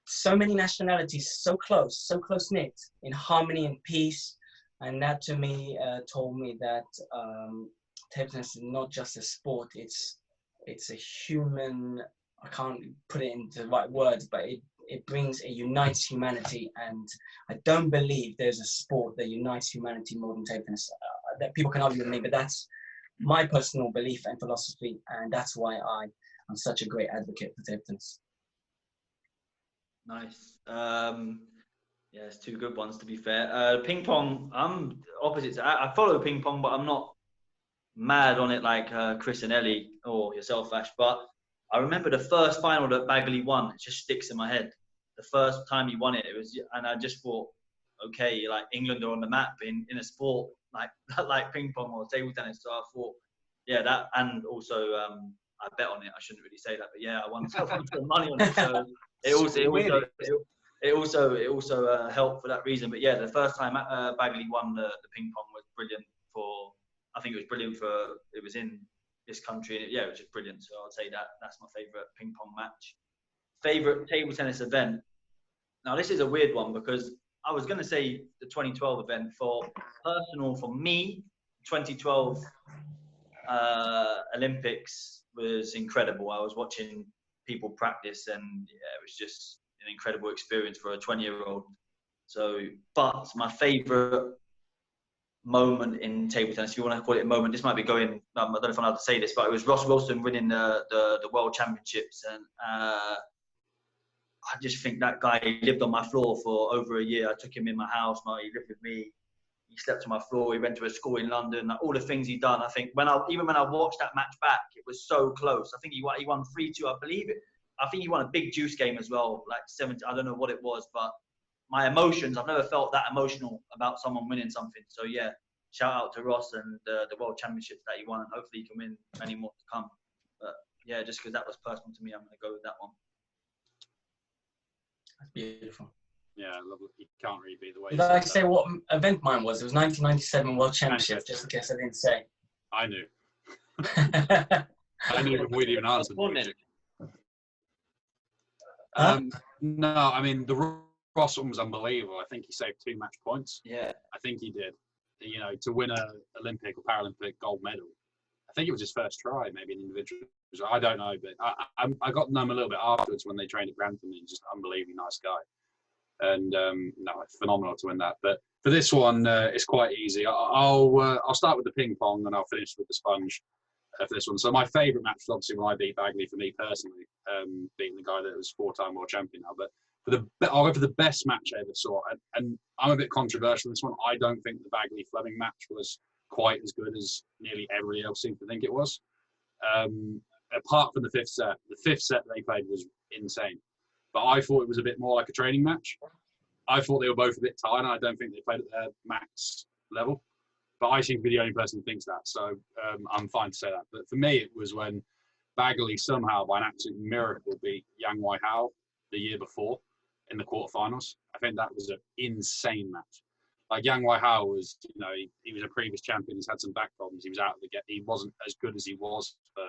so many nationalities so close-knit, in harmony and peace. And that to me told me that table tennis is not just a sport, it's a human, I can't put it into the right words, but it unites humanity. And I don't believe there's a sport that unites humanity more than table tennis. That people can argue with me, but that's my personal belief and philosophy, and that's why I'm such a great advocate for table tennis. Nice. Yeah, it's 2 good ones to be fair. Ping pong, I'm opposite. I follow ping pong, but I'm not mad on it like Chris and Ellie or yourself, Ash. But I remember the first final that Bagley won. It just sticks in my head. The first time he won it, and I just thought, okay, like England are on the map in a sport like ping pong or table tennis. So I thought, yeah, that, and also I bet on it. I shouldn't really say that, but yeah, I won some money on it. So it also helped for that reason. But yeah, the first time Bagley won the ping pong was brilliant. I think it was brilliant it was in this country, and it was just brilliant. So I'll say that's my favourite ping pong match. Favourite table tennis event. Now this is a weird one because I was going to say the 2012 event. For me, 2012 Olympics was incredible. I was watching people practice, and it was just an incredible experience for a 20-year-old. So, but my favourite moment in table tennis, if you want to call it a moment, this might be going, I don't know if I'm allowed to say this, but it was Ross Wilson winning the World Championships, and I just think that guy lived on my floor for over a year. I took him in my house, he lived with me, he slept on my floor, he went to a school in London, all the things he'd done. I think even when I watched that match back, it was so close. I think he won 3-2, I believe it. I think he won a big juice game as well, like 70, I don't know what it was, but my emotions, I've never felt that emotional about someone winning something. So yeah, shout out to Ross and the World Championships that he won, and hopefully he can win many more to come. But yeah, just because that was personal to me, I'm going to go with that one. That's beautiful. Yeah, lovely. You can't really beat the way. Did I say what event mine was? It was 1997 World Championship, just in case I didn't say. I knew. I knew before we'd even answered. No, I mean, the Ross one was unbelievable. I think he saved 2 match points. Yeah. I think he did. You know, to win a Olympic or Paralympic gold medal. I think it was his first try, maybe an individual I don't know, but I got to know him a little bit afterwards when they trained at Grantham. He's just an unbelievably nice guy, and no, phenomenal to win that. But for this one, it's quite easy. I'll start with the ping pong and I'll finish with the sponge for this one. So my favourite match was obviously when I beat Bagley, for me personally, beating the guy that was 4-time world champion now. But I'll go for the best match I ever saw, and I'm a bit controversial in this one. I don't think the Bagley Fleming match was quite as good as nearly everybody else seemed to think it was. Apart from the fifth set they played was insane. But I thought it was a bit more like a training match. I thought they were both a bit tired, and I don't think they played at their max level. But I seem to be the only person who thinks that, so I'm fine to say that. But for me, it was when Bagley somehow, by an absolute miracle, beat Yang Wei Hao the year before in the quarterfinals. I think that was an insane match. Like, Yang Wei Hao was, he was a previous champion. He's had some back problems. He was out of the game. He wasn't as good as he was for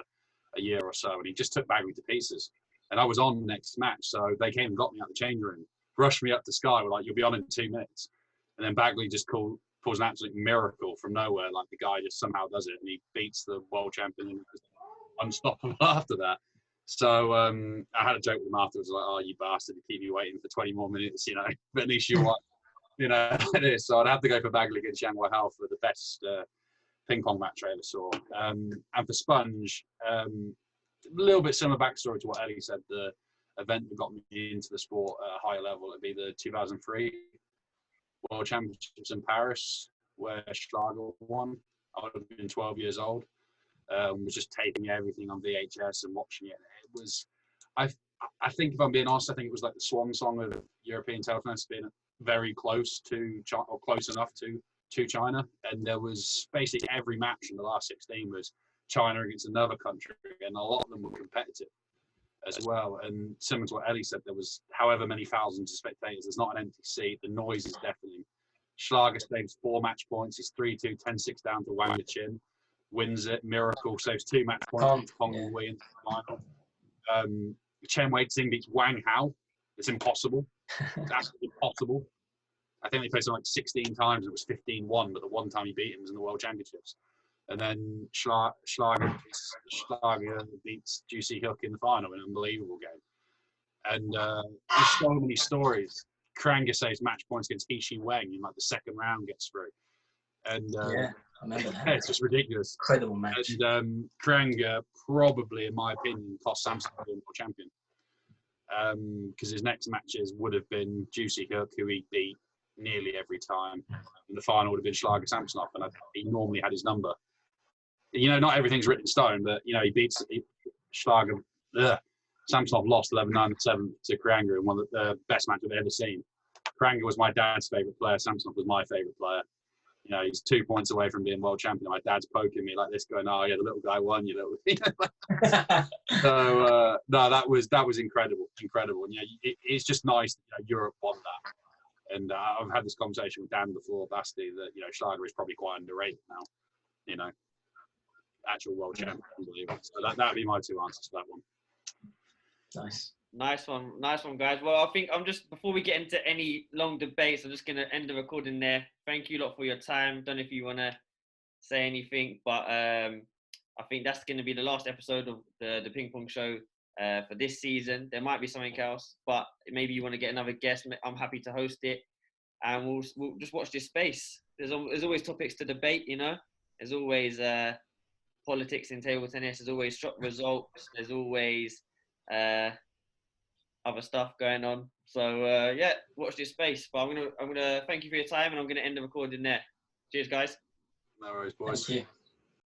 a year or so, and he just took Bagley to pieces. And I was on the next match, so they came and got me out of the change room, rushed me up to Sky, were like, "You'll be on in 2 minutes." And then Bagley just pulls an absolute miracle from nowhere. Like, the guy just somehow does it, and he beats the world champion and was unstoppable after that. So I had a joke with him afterwards, like, "Oh, you bastard, to keep you waiting for 20 more minutes, but at least you won." It is. So I'd have to go for Bagley against Yang Wei Hao for the best ping pong match I ever saw. And for sponge, a little bit similar backstory to what Ellie said. The event that got me into the sport at a higher level would be the 2003 World Championships in Paris, where Schlager won. I would have been 12 years old. Was just taping everything on VHS and watching it. It was, I think, if I'm being honest, I think it was like the swan song of European table tennis, being very close to China, or close enough to China. And there was basically every match in the last 16 was China against another country, and a lot of them were competitive as well. And similar to what Ellie said, there was however many thousands of spectators. There's not an empty seat. The noise is deafening. Schlager saves 4 match points. He's 3-2, 10-6 down to Wang Chin. Wins it. Miracle saves 2 match points. Kong Wei into the final. Chen Wei-Ting beats Wang Hao. It's impossible. It's absolutely impossible. I think they played something like 16 times and it was 15-1, but the one time he beat him was in the World Championships. And then Schlager beats Juicy Hook in the final in an unbelievable game. And there's so many stories. Kranga saves match points against He Weng in like the second round, gets through. And yeah, I remember that. It's just ridiculous. Incredible match. And Kranga probably, in my opinion, cost Samson the world champion. Because his next matches would have been Juicy Hook, who he beat nearly every time. And the final would have been Schlager Samsonov, and he normally had his number. Not everything's written in stone, but he beats Schlager. Samsonov lost 11-9-7 to Kranga in one of the best matches I've ever seen. Kranga was my dad's favourite player. Samsonov was my favourite player. He's 2 points away from being world champion. My dad's poking me like this, going, "Oh yeah, the little guy won, you little." So no, that was incredible. And it's just nice that Europe won that. And I've had this conversation with Dan before, Basti, that Schlager is probably quite underrated now. Actual world champion, unbelievable. So that'd be my 2 answers to that one. Nice one, guys. Well, I think before we get into any long debates, I'm just gonna end the recording there. Thank you a lot for your time. Don't know if you wanna say anything, but I think that's gonna be the last episode of the ping pong show for this season. There might be something else, but maybe you want to get another guest. I'm happy to host it, and we'll just watch this space. There's always topics to debate. There's always politics in table tennis. There's always shot results. There's always other stuff going on. So watch this space. But I'm gonna thank you for your time, and I'm gonna end the recording there. Cheers, guys. No worries, boys. Thank you.